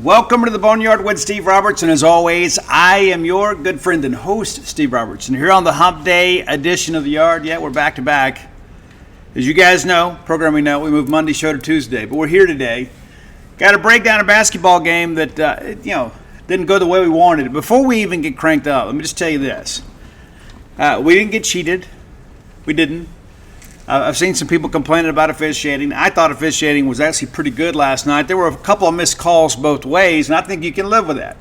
Welcome to the Boneyard with Steve Roberts, and as always, I am your good friend and host, Steve Roberts. And here on the Hump Day edition of the Yard, we're back to back. As you guys know, programming note, we moved Monday show to Tuesday, but we're here today. Got to break down a basketball game that didn't go the way we wanted it. Before we even get cranked up, let me just tell you this: we didn't get cheated. We didn't. I've seen some people complaining about officiating. I thought officiating was actually pretty good last night. There were a couple of missed calls both ways, and I think you can live with that.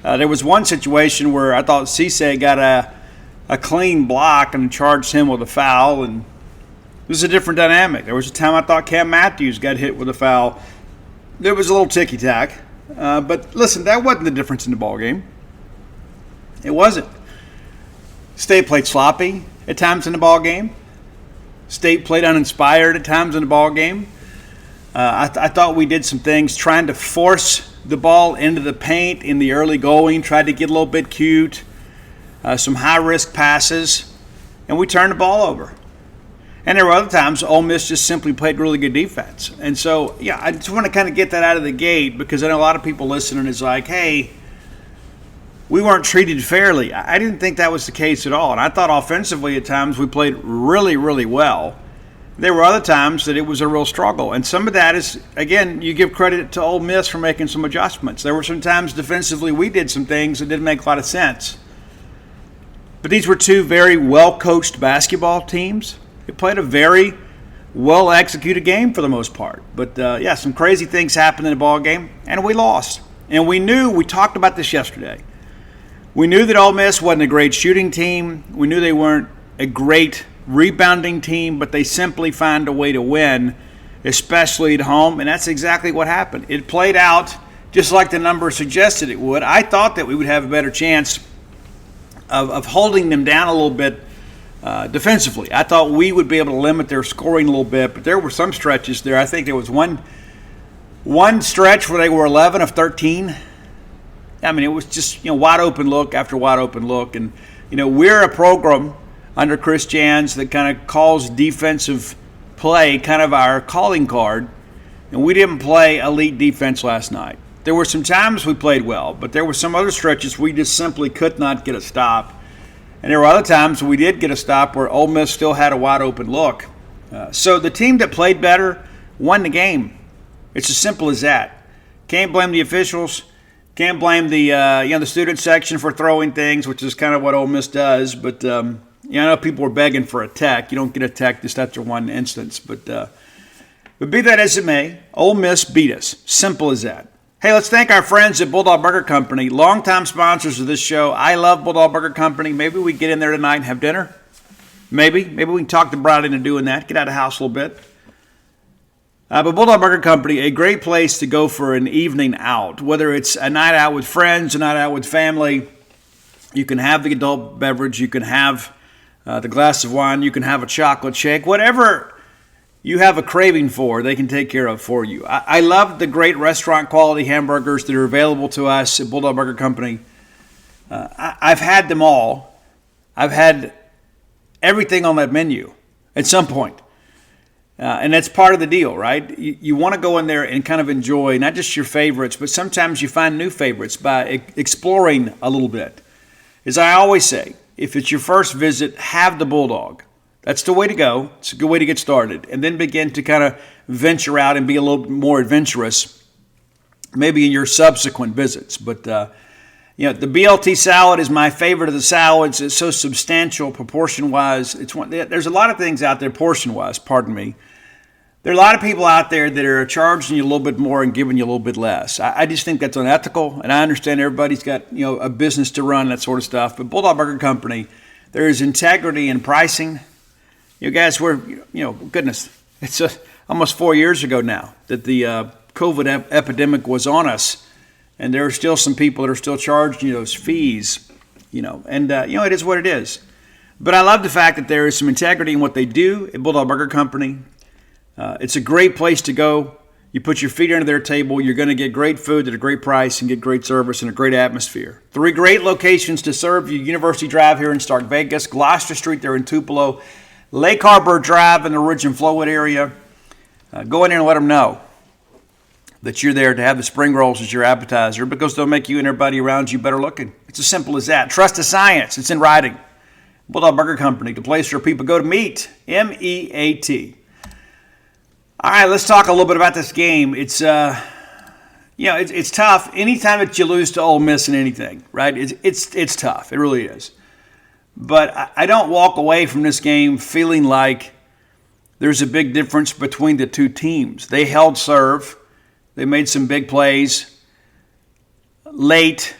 There was one situation where I thought Cisse got a clean block and charged him with a foul, and it was a different dynamic. There was a time I thought Cam Matthews got hit with a foul. There was a little ticky-tack. But listen, that wasn't the difference in the ball game. It wasn't. State played sloppy at times in the ball game. State played uninspired at times in the ball game. I thought we did some things trying to force the ball into the paint in the early going, tried to get a little bit cute, some high-risk passes, and we turned the ball over. And there were other times Ole Miss just simply played really good defense. And so, I just want to kind of get that out of the gate because I know a lot of people listening is like, hey, we weren't treated fairly. I didn't think that was the case at all. And I thought offensively at times we played really, really well. There were other times that it was a real struggle. And some of that is, again, you give credit to Ole Miss for making some adjustments. There were some times defensively we did some things that didn't make a lot of sense. But these were two very well-coached basketball teams. They played a very well-executed game for the most part. But, some crazy things happened in the ball game, and we lost. And we talked about this yesterday. We knew that Ole Miss wasn't a great shooting team. We knew they weren't a great rebounding team, but they simply find a way to win, especially at home, and that's exactly what happened. It played out just like the numbers suggested it would. I thought that we would have a better chance of holding them down a little bit defensively. I thought we would be able to limit their scoring a little bit, but there were some stretches there. I think there was one stretch where they were 11 of 13. I mean, it was just, wide open look after wide open look. And, we're a program under Chris Jans that kind of calls defensive play kind of our calling card. And we didn't play elite defense last night. There were some times we played well, but there were some other stretches we just simply could not get a stop. And there were other times we did get a stop where Ole Miss still had a wide open look. So the team that played better won the game. It's as simple as that. Can't blame the officials. Can't blame the student section for throwing things, which is kind of what Ole Miss does. But I know people were begging for a tech. You don't get a tech just after one instance. But be that as it may, Ole Miss beat us. Simple as that. Hey, let's thank our friends at Bulldog Burger Company, longtime sponsors of this show. I love Bulldog Burger Company. Maybe we get in there tonight and have dinner. Maybe we can talk the bride into doing that. Get out of the house a little bit. But Bulldog Burger Company, a great place to go for an evening out. Whether it's a night out with friends, a night out with family, you can have the adult beverage, you can have the glass of wine, you can have a chocolate shake. Whatever you have a craving for, they can take care of for you. I love the great restaurant quality hamburgers that are available to us at Bulldog Burger Company. I've had them all. I've had everything on that menu at some point. And that's part of the deal, right? You want to go in there and kind of enjoy not just your favorites, but sometimes you find new favorites by exploring a little bit. As I always say, if it's your first visit, have the Bulldog. That's the way to go. It's a good way to get started. And then begin to kind of venture out and be a little bit more adventurous, maybe in your subsequent visits. But, the BLT salad is my favorite of the salads. It's so substantial proportion-wise. There's a lot of things out there portion-wise, pardon me. There are a lot of people out there that are charging you a little bit more and giving you a little bit less. I just think that's unethical, and I understand everybody's got a business to run, that sort of stuff. But Bulldog Burger Company, there is integrity in pricing. Guys, goodness, it's almost 4 years ago now that the COVID epidemic was on us, and there are still some people that are still charging those fees, and it is what it is. But I love the fact that there is some integrity in what they do at Bulldog Burger Company. It's a great place to go. You put your feet under their table, you're going to get great food at a great price and get great service and a great atmosphere. 3 great locations to serve you: University Drive here in Stark Vegas, Gloucester Street there in Tupelo, Lake Harbor Drive in the Ridge and Flowwood area. Go in there and let them know that you're there to have the spring rolls as your appetizer because they'll make you and everybody around you better looking. It's as simple as that. Trust the science. It's in writing. Bulldog Burger Company, the place where people go to meet. M-E-A-T. All right, let's talk a little bit about this game. It's it's tough. Anytime that you lose to Ole Miss in anything, right? It's tough. It really is. But I don't walk away from this game feeling like there's a big difference between the two teams. They held serve. They made some big plays late,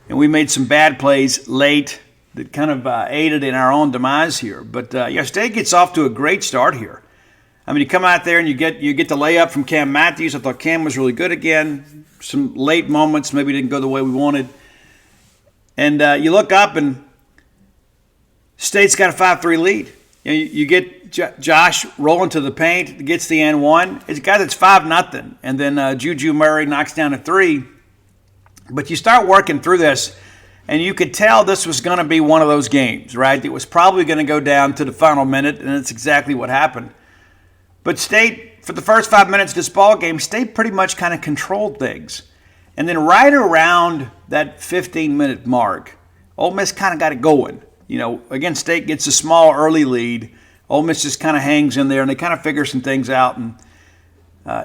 and we made some bad plays late that kind of aided in our own demise here. But State gets off to a great start here. I mean, you come out there and you get the layup from Cam Matthews. I thought Cam was really good again. Some late moments maybe didn't go the way we wanted. And you look up and State's got a 5-3 lead. You get Josh rolling to the paint, gets the and one. It's a guy that's 5-0. And then Juju Murray knocks down a 3. But you start working through this, and you could tell this was going to be one of those games, right? It was probably going to go down to the final minute, and that's exactly what happened. But State, for the first 5 minutes of this ball game, State pretty much kind of controlled things. And then right around that 15-minute mark, Ole Miss kind of got it going. Again, State gets a small early lead. Ole Miss just kind of hangs in there, and they kind of figure some things out. And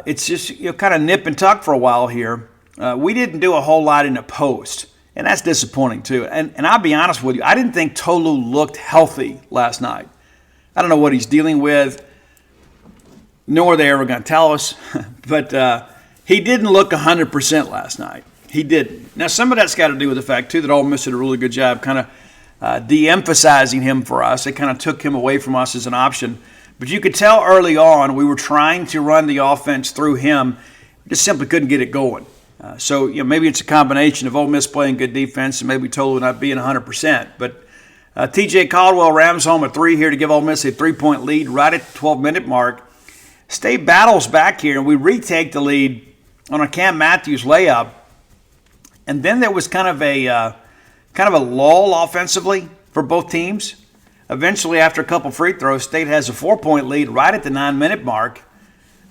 it's just kind of nip and tuck for a while here. We didn't do a whole lot in the post, and that's disappointing too. And I'll be honest with you, I didn't think Tolu looked healthy last night. I don't know what he's dealing with, nor are they ever going to tell us. But he didn't look 100% last night. He didn't. Now, some of that's got to do with the fact, too, that Ole Miss did a really good job kind of de-emphasizing him for us. They kind of took him away from us as an option. But you could tell early on we were trying to run the offense through him. We just simply couldn't get it going. So maybe it's a combination of Ole Miss playing good defense and maybe Tolu not being 100%. But T.J. Caldwell rams home a 3 here to give Ole Miss a 3-point lead right at the 12-minute mark. State battles back here, and we retake the lead on a Cam Matthews layup. And then there was kind of a lull offensively for both teams. Eventually, after a couple free throws, State has a 4-point lead right at the 9-minute mark.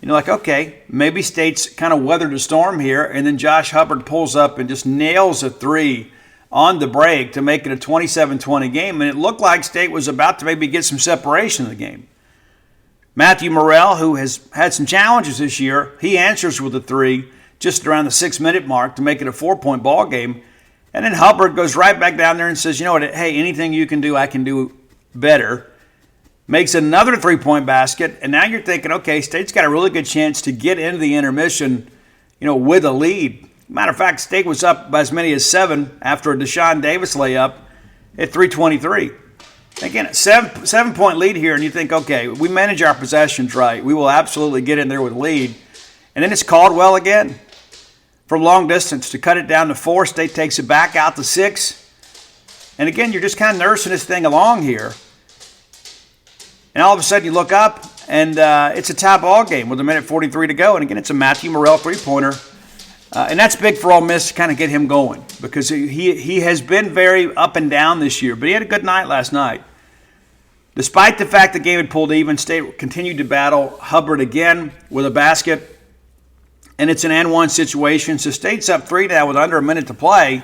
Okay, maybe State's kind of weathered the storm here, and then Josh Hubbard pulls up and just nails a 3 on the break to make it a 27-20 game, and it looked like State was about to maybe get some separation in the game. Matthew Morrell, who has had some challenges this year, he answers with a 3 just around the 6-minute mark to make it a 4-point ball game. And then Hubbard goes right back down there and says, hey, anything you can do, I can do better. Makes another 3-point basket. And now you're thinking, okay, State's got a really good chance to get into the intermission, with a lead. Matter of fact, State was up by as many as 7 after a Deshaun Davis layup at 3:23. Again, a 7-point lead here, and you think, okay, we manage our possessions right. We will absolutely get in there with a lead. And then it's Caldwell again from long distance to cut it down to 4. State takes it back out to 6. And again, you're just kind of nursing this thing along here. And all of a sudden you look up, and it's a tie ball game with 1:43 to go. And again, it's a Matthew Morrell 3-pointer. And that's big for Ole Miss to kind of get him going because he has been very up and down this year. But he had a good night last night. Despite the fact the game had pulled even, State continued to battle Hubbard again with a basket. And it's an and-one situation. So State's up 3 now with under a minute to play.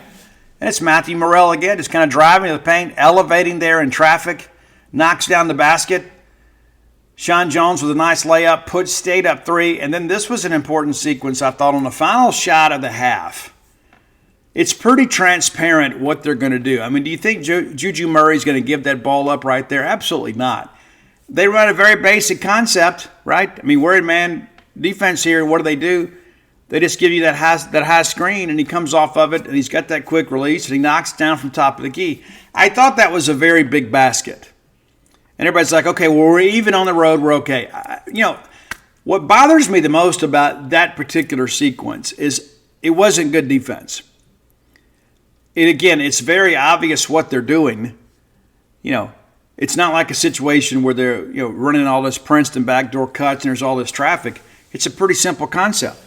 And it's Matthew Morrell again, just kind of driving to the paint, elevating there in traffic, knocks down the basket. Sean Jones with a nice layup, puts State up 3. And then this was an important sequence, I thought, on the final shot of the half. It's pretty transparent what they're going to do. I mean, do you think Juju Murray's going to give that ball up right there? Absolutely not. They run a very basic concept, right? I mean, worried man defense here, what do? They just give you that high screen, and he comes off of it, and he's got that quick release, and he knocks down from top of the key. I thought that was a very big basket. And everybody's like, okay, well, we're even on the road. We're okay. What bothers me the most about that particular sequence is it wasn't good defense. It's very obvious what they're doing. It's not like a situation where they're running all this Princeton backdoor cuts and there's all this traffic. It's a pretty simple concept.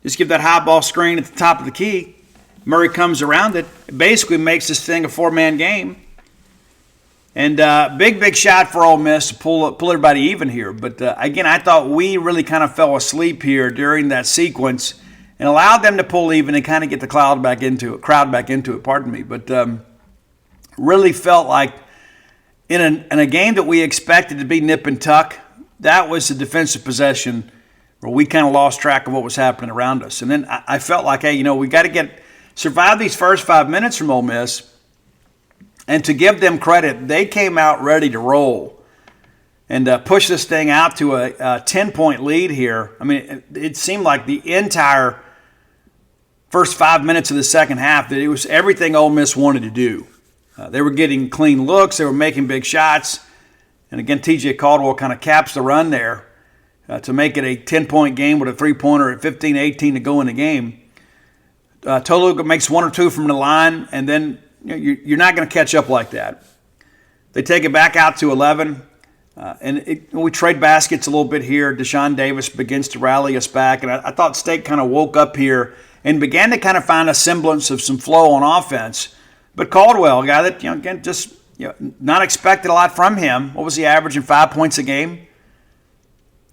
Just give that high ball screen at the top of the key. Murray comes around it. It basically makes this thing a 4-man game. And big shot for Ole Miss to pull everybody even here. But again, I thought we really kind of fell asleep here during that sequence and allowed them to pull even and kind of get the crowd back into it. Pardon me. But really felt like in a game that we expected to be nip and tuck, that was a defensive possession where we kind of lost track of what was happening around us. And then I felt like, hey, we got to survive these first 5 minutes from Ole Miss. And to give them credit, they came out ready to roll and push this thing out to a 10-point lead here. I mean, it seemed like the entire first 5 minutes of the second half that it was everything Ole Miss wanted to do. They were getting clean looks. They were making big shots. And again, T.J. Caldwell kind of caps the run there to make it a 10-point game with a three-pointer at 15-18 to go in the game. Tolu makes one or two from the line, and then you're not going to catch up like that. They take it back out to 11, and we trade baskets a little bit here. Deshaun Davis begins to rally us back, and I thought State kind of woke up here and began to kind of find a semblance of some flow on offense. But Caldwell, a guy that, again, just not expected a lot from him. What was he averaging, 5 points a game?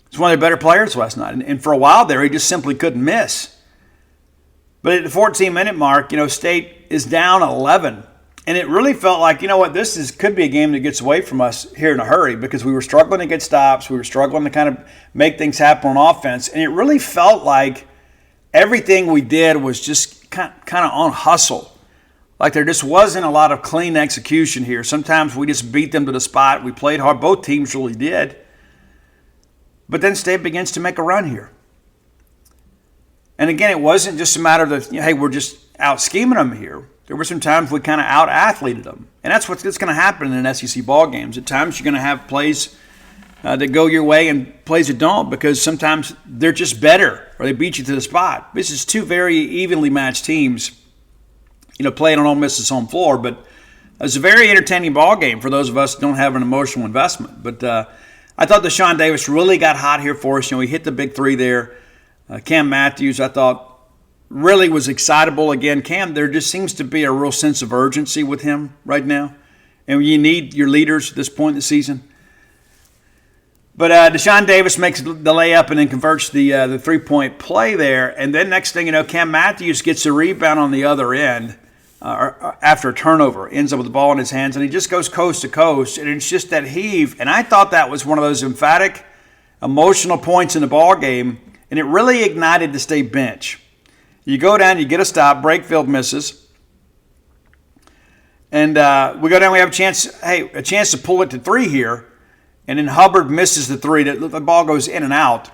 He's one of their better players last night, and for a while there, he just simply couldn't miss. But at the 14-minute mark, State is down 11. And it really felt like, this could be a game that gets away from us here in a hurry because we were struggling to get stops. We were struggling to kind of make things happen on offense. And it really felt like everything we did was just kind of on hustle. Like there just wasn't a lot of clean execution here. Sometimes we just beat them to the spot. We played hard. Both teams really did. But then State begins to make a run here. And again, it wasn't just a matter of, hey, we're just out scheming them here. There were some times we kind of out-athleted them. And that's what's going to happen in SEC ball games. At times you're going to have plays that go your way and plays that don't because sometimes they're just better or they beat you to the spot. This is two very evenly matched teams, playing on Ole Miss's home floor. But it's a very entertaining ball game for those of us who don't have an emotional investment. But I thought Deshaun Davis really got hot here for us. He hit the big three there. Cam Matthews, I thought, really was excitable again. Cam, there just seems to be a real sense of urgency with him right now. And you need your leaders at this point in the season. But Deshaun Davis makes the layup and then converts the three-point play there. And then next thing you know, Cam Matthews gets a rebound on the other end after a turnover. Ends up with the ball in his hands, and he just goes coast to coast. And it's just that heave. And I thought that was one of those emphatic, emotional points in the ball game. And it really ignited the State bench. You go down, you get a stop, Brakefield misses. And we go down, we have a chance to pull it to three here. And then Hubbard misses the three. The ball goes in and out.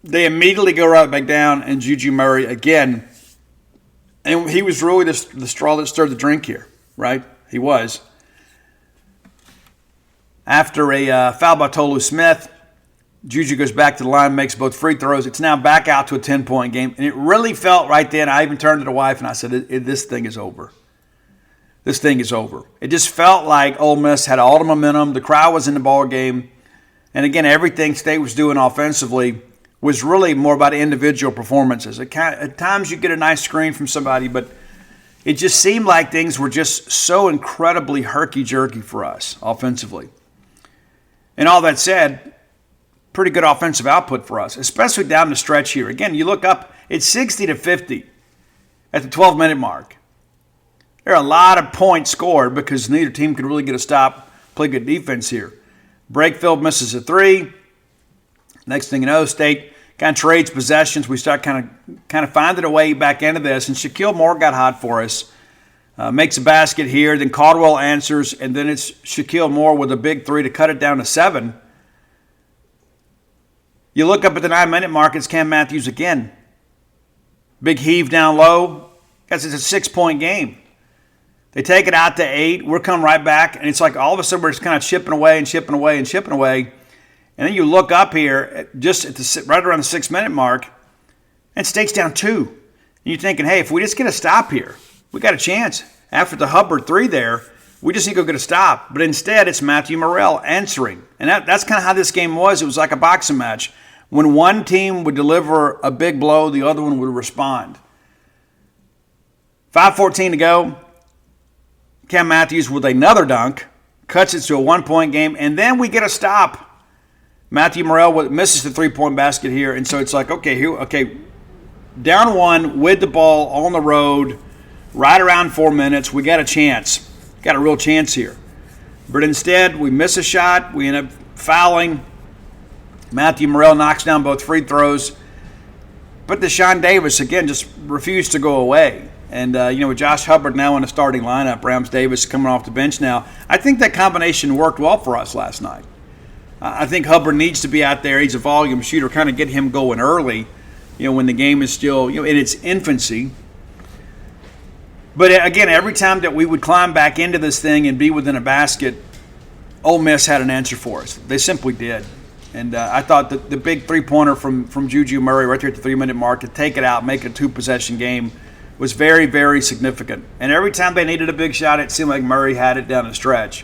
They immediately go right back down, and Juju Murray again. And he was really the straw that stirred the drink here, right? He was. After a foul by Tolu Smith, Juju goes back to the line, makes both free throws. It's now back out to a 10-point game. And it really felt right then, I even turned to the wife and I said, this thing is over. This thing is over. It just felt like Ole Miss had all the momentum. The crowd was in the ball game. And again, everything State was doing offensively was really more about individual performances. At times you get a nice screen from somebody, but it just seemed like things were just so incredibly herky-jerky for us offensively. And all that said, pretty good offensive output for us, especially down the stretch here. Again, you look up, it's 60-50 at the 12-minute mark. There are a lot of points scored because neither team could really get a stop, play good defense here. Brakefield misses a three. Next thing you know, State kind of trades possessions. We start kind of finding a way back into this, and Shaquille Moore got hot for us. Makes a basket here, then Caldwell answers, and then it's Shaquille Moore with a big three to cut it down to 7. You look up at the 9-minute mark, it's Cam Matthews again. Big heave down low. Guys, it's a 6-point game. They take it out to 8. We're coming right back, and it's like all of a sudden we're just kind of chipping away. And then you look up here, right around the 6-minute mark, and State's down 2. And you're thinking, hey, if we just get a stop here, we got a chance. After the Hubbard 3 there, we just need to go get a stop. But instead, it's Matthew Morrell answering. And that's kind of how this game was. It was like a boxing match. When one team would deliver a big blow, the other one would respond. 5:14 to go. Cam Matthews with another dunk. cuts it to a 1-point game, and then we get a stop. Matthew Morrell misses the 3-point basket here, and so it's like, okay, down 1 with the ball on the road, right around 4 minutes. We got a chance, got a real chance here. But instead, we miss a shot. We end up fouling. Matthew Morrell knocks down both free throws. But Deshaun Davis, again, just refused to go away. And, with Josh Hubbard now in the starting lineup, Rams Davis coming off the bench now, I think that combination worked well for us last night. I think Hubbard needs to be out there. He's a volume shooter, kind of get him going early, when the game is still, in its infancy. But again, every time that we would climb back into this thing and be within a basket, Ole Miss had an answer for us. They simply did. And I thought that the big three-pointer from Juju Murray right there at the 3-minute mark to take it out, make it a 2-possession game was very, very significant. And every time they needed a big shot, it seemed like Murray had it down the stretch.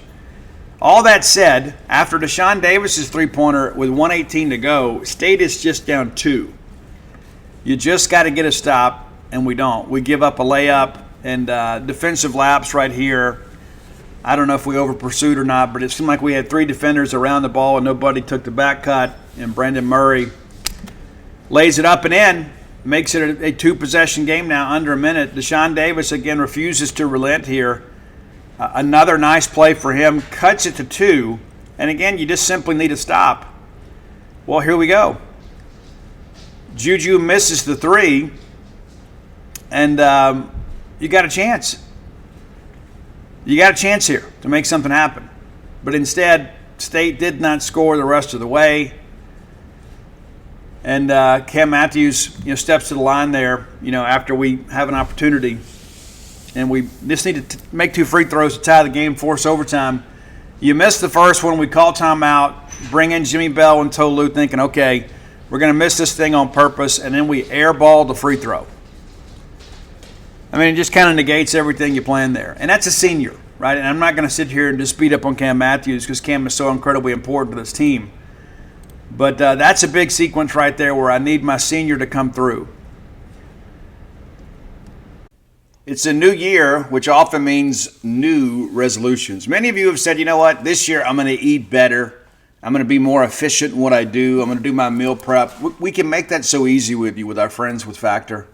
All that said, after Deshaun Davis's three-pointer with 1:18 to go, State is just down 2. You just got to get a stop, and we don't. We give up a layup and defensive lapse right here. I don't know if we over-pursued or not, but it seemed like we had 3 defenders around the ball and nobody took the back cut, and Brandon Murray lays it up and in, makes it a 2-possession game now, under a minute. Deshaun Davis, again, refuses to relent here. Another nice play for him, cuts it to 2, and again, you just simply need a stop. Well, here we go. Juju misses the 3, and you got a chance. You got a chance here to make something happen. But instead, State did not score the rest of the way. And Cam Matthews, steps to the line there, after we have an opportunity. And we just need to make 2 free throws to tie the game, force overtime. You missed the first one. We call timeout, bring in Jimmy Bell and Tolu thinking, okay, we're going to miss this thing on purpose. And then we airball the free throw. I mean, it just kind of negates everything you planned there. And that's a senior, right? And I'm not going to sit here and just beat up on Cam Matthews because Cam is so incredibly important to this team. But that's a big sequence right there where I need my senior to come through. It's a new year, which often means new resolutions. Many of you have said, you know what, this year I'm going to eat better. I'm going to be more efficient in what I do. I'm going to do my meal prep. We can make that so easy with you with our friends with Factor.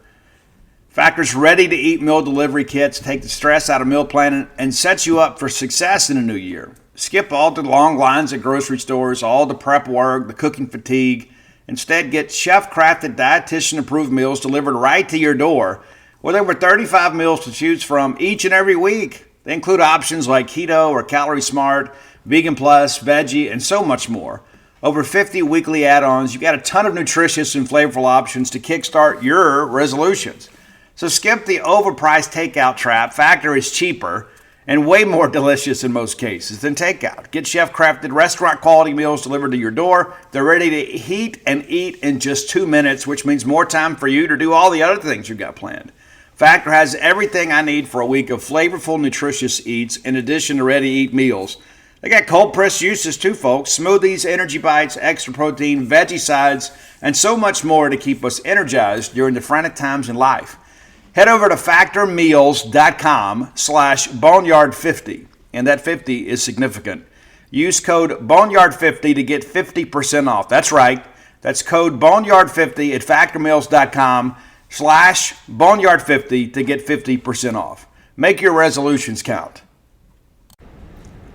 Factor's ready-to-eat meal delivery kits take the stress out of meal planning and sets you up for success in a new year. Skip all the long lines at grocery stores, all the prep work, the cooking fatigue. Instead, get chef-crafted, dietitian-approved meals delivered right to your door with over 35 meals to choose from each and every week. They include options like keto or calorie smart, vegan plus, veggie, and so much more. Over 50 weekly add-ons. You've got a ton of nutritious and flavorful options to kickstart your resolutions. So skip the overpriced takeout trap. Factor is cheaper and way more delicious in most cases than takeout. Get chef-crafted restaurant-quality meals delivered to your door. They're ready to heat and eat in just 2 minutes, which means more time for you to do all the other things you've got planned. Factor has everything I need for a week of flavorful, nutritious eats in addition to ready-to-eat meals. They got cold-pressed juices too, folks. Smoothies, energy bites, extra protein, veggie sides, and so much more to keep us energized during the frantic times in life. Head over to factormeals.com/boneyard50, and that 50 is significant. Use code boneyard50 to get 50% off. That's right. That's code boneyard50 at factormeals.com/boneyard50 to get 50% off. Make your resolutions count.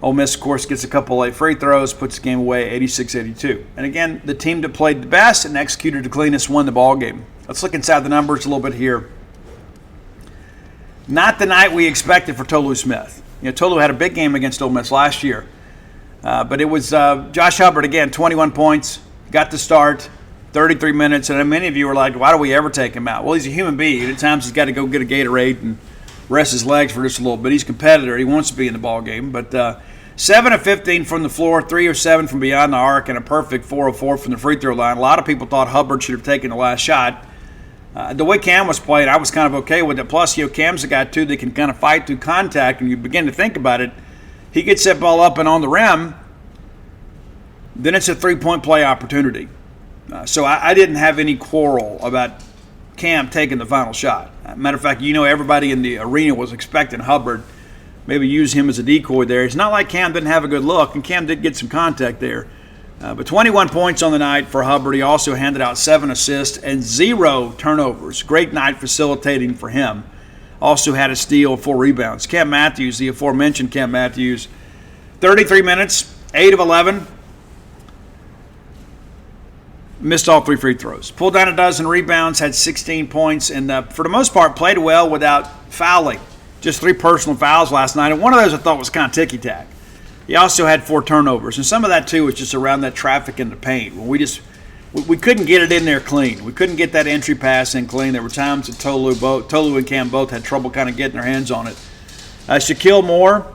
Ole Miss, of course, gets a couple late free throws, puts the game away 86-82. And again, the team that played the best and executed the cleanest won the ball game. Let's look inside the numbers a little bit here. Not the night we expected for Tolu Smith. Tolu had a big game against Ole Miss last year. But it was Josh Hubbard, again, 21 points, got the start, 33 minutes. And many of you were like, why do we ever take him out? Well, he's a human being. At times he's got to go get a Gatorade and rest his legs for just a little bit. He's a competitor. He wants to be in the ball game. But 7 of 15 from the floor, 3 of 7 from beyond the arc, and a perfect 4 of 4 from the free throw line. A lot of people thought Hubbard should have taken the last shot. The way Cam was playing, I was kind of okay with it. Plus, Cam's a guy, too, that can kind of fight through contact. And you begin to think about it, he gets that ball up and on the rim, then it's a three-point play opportunity. So I didn't have any quarrel about Cam taking the final shot. Matter of fact, everybody in the arena was expecting Hubbard maybe use him as a decoy there. It's not like Cam didn't have a good look, and Cam did get some contact there. But 21 points on the night for Hubbard. He also handed out 7 assists and 0 turnovers. Great night facilitating for him. Also had a steal, 4 rebounds. Cam Matthews, the aforementioned Cam Matthews, 33 minutes, 8 of 11. Missed all 3 free throws. Pulled down a dozen rebounds, had 16 points, and for the most part played well without fouling. Just 3 personal fouls last night, and one of those I thought was kind of ticky-tack. He also had 4 turnovers, and some of that, too, was just around that traffic in the paint. When we couldn't get it in there clean. We couldn't get that entry pass in clean. There were times that Tolu and Cam both had trouble kind of getting their hands on it. Shaquille Moore,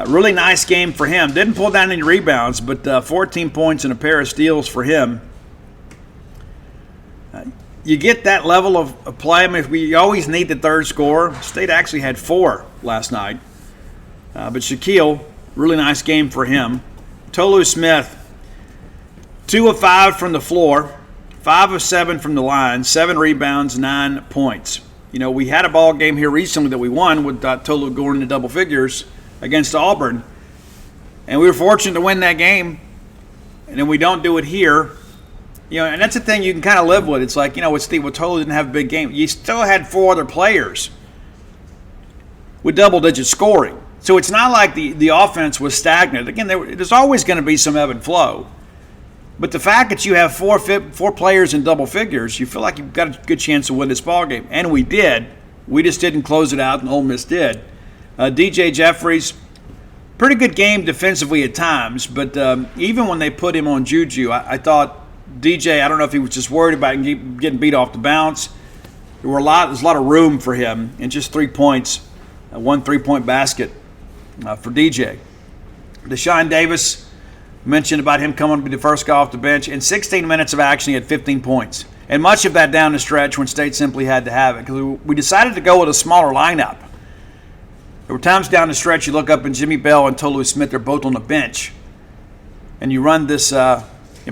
really nice game for him. Didn't pull down any rebounds, but 14 points and a pair of steals for him. You get that level of play. I mean, we always need the third scorer. State actually had 4 last night. But Shaquille, really nice game for him. Tolu Smith, 2 of 5 from the floor, 5 of 7 from the line, 7 rebounds, 9 points. You know, we had a ball game here recently that we won with Tolu going into double figures against Auburn. And we were fortunate to win that game. And then we don't do it here. You know, and that's the thing you can kind of live with. It's like, you know, with Tolu didn't have a big game. You still had 4 other players with double-digit scoring. So it's not like the offense was stagnant. Again, there's always going to be some ebb and flow. But the fact that you have 4 players in double figures, you feel like you've got a good chance to win this ball game. And we did. We just didn't close it out, and Ole Miss did. DJ Jeffries, pretty good game defensively at times. But even when they put him on Juju, I thought DJ, I don't know if he was just worried about getting beat off the bounce. There's a lot of room for him, and just 3 points, 1 3-point basket for DJ. Deshaun Davis, mentioned about him coming to be the first guy off the bench. In 16 minutes of action, he had 15 points. And much of that down the stretch when State simply had to have it, because we decided to go with a smaller lineup. There were times down the stretch you look up and Jimmy Bell and Tolu Smith are both on the bench. And you run this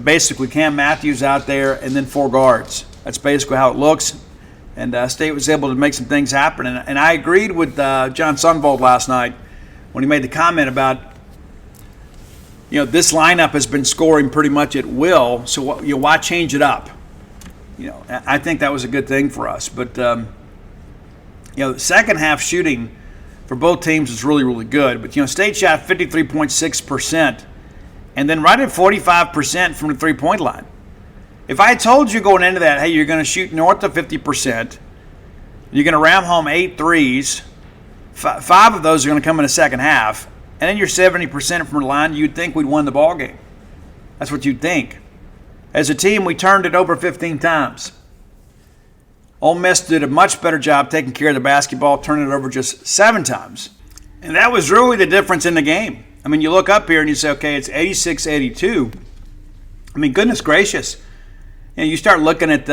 basically Cam Matthews out there and then 4 guards. That's basically how it looks. And State was able to make some things happen. And I agreed with John Sundvold last night when he made the comment about, you know, this lineup has been scoring pretty much at will, so why change it up? You know, I think that was a good thing for us. But, you know, the second half shooting for both teams was really, really good. But, you know, State shot 53.6% and then right at 45% from the three-point line. If I had told you going into that, hey, you're going to shoot north of 50%, you're going to ram home 8 threes, 5 of those are going to come in the second half, and then you're 70% from the line, you'd think we'd won the ball game. That's what you'd think. As a team, we turned it over 15 times. Ole Miss did a much better job taking care of the basketball, turning it over just 7 times. And that was really the difference in the game. I mean, you look up here and you say, okay, it's 86-82. I mean, goodness gracious. You know, you start looking at,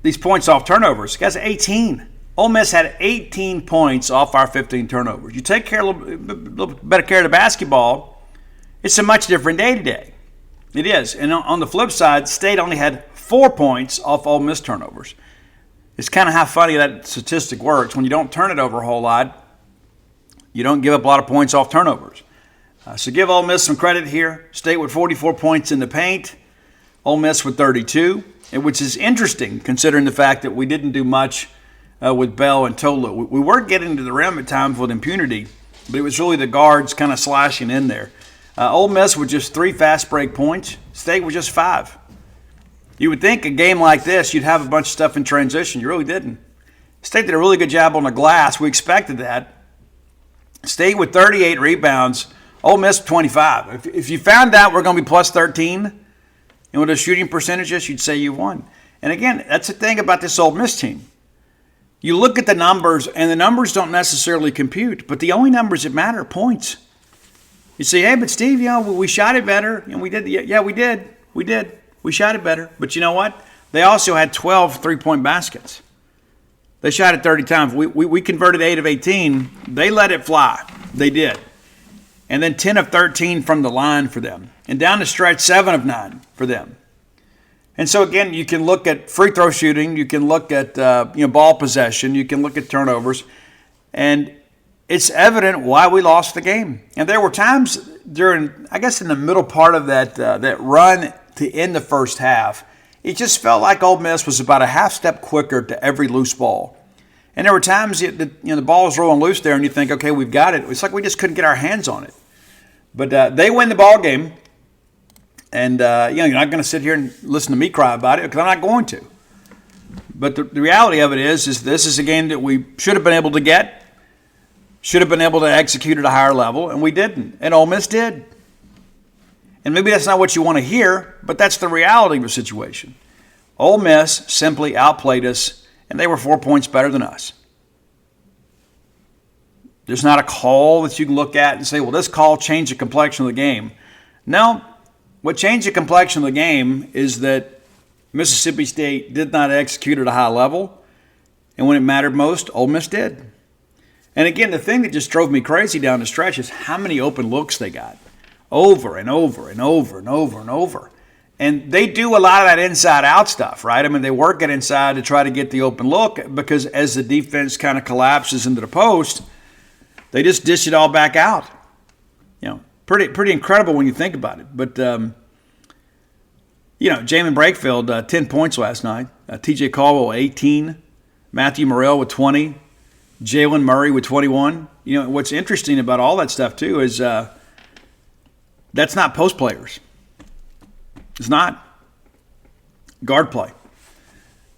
these points off turnovers. Guys, 18. Ole Miss had 18 points off our 15 turnovers. You take care a little better care of the basketball, it's a much different day today. It is. And on the flip side, State only had 4 points off Ole Miss turnovers. It's kind of how funny that statistic works. When you don't turn it over a whole lot, you don't give up a lot of points off turnovers. So give Ole Miss some credit here. State with 44 points in the paint. Ole Miss with 32, which is interesting considering the fact that we didn't do much with Bell and Tolu. We were getting to the rim at times with impunity, but it was really the guards kind of slashing in there. Ole Miss with just 3 fast break points. State with just 5. You would think a game like this, you'd have a bunch of stuff in transition. You really didn't. State did a really good job on the glass. We expected that. State with 38 rebounds. Ole Miss with 25. If you found out we're going to be plus 13, and with the shooting percentages, you'd say you won. And again, that's the thing about this Ole Miss team. You look at the numbers, and the numbers don't necessarily compute, but the only numbers that matter are points. You say, hey, but Steve, you know, we shot it better, and we did. Yeah, we did. We did. We shot it better. But you know what? They also had 12 three-point baskets. They shot it 30 times. We converted 8 of 18. They let it fly. They did. And then 10 of 13 from the line for them. And down the stretch, 7 of 9 for them. And so, again, you can look at free throw shooting. You can look at ball possession. You can look at turnovers. And it's evident why we lost the game. And there were times during, I guess in the middle part of that run to end the first half, it just felt like Ole Miss was about a half step quicker to every loose ball. And there were times the ball was rolling loose there, and you think, okay, we've got it. It's like we just couldn't get our hands on it. But they win the ball game, and you're not going to sit here and listen to me cry about it because I'm not going to. But the reality of it is this is a game that we should have been able to get, should have been able to execute at a higher level, and we didn't. And Ole Miss did. And maybe that's not what you want to hear, but that's the reality of the situation. Ole Miss simply outplayed us, and they were 4 points better than us. There's not a call that you can look at and say, well, this call changed the complexion of the game. No, what changed the complexion of the game is that Mississippi State did not execute at a high level, and when it mattered most, Ole Miss did. And again, the thing that just drove me crazy down the stretch is how many open looks they got. Over and over and over and over and over. And they do a lot of that inside-out stuff, right? I mean, they work it inside to try to get the open look because as the defense kind of collapses into the post, they just dish it all back out. Pretty incredible when you think about it. But, Jamin Brakefield, 10 points last night. TJ Caldwell, 18. Matthew Morrell with 20. Jalen Murray with 21. What's interesting about all that stuff, too, is that's not post players. It's not. Guard play.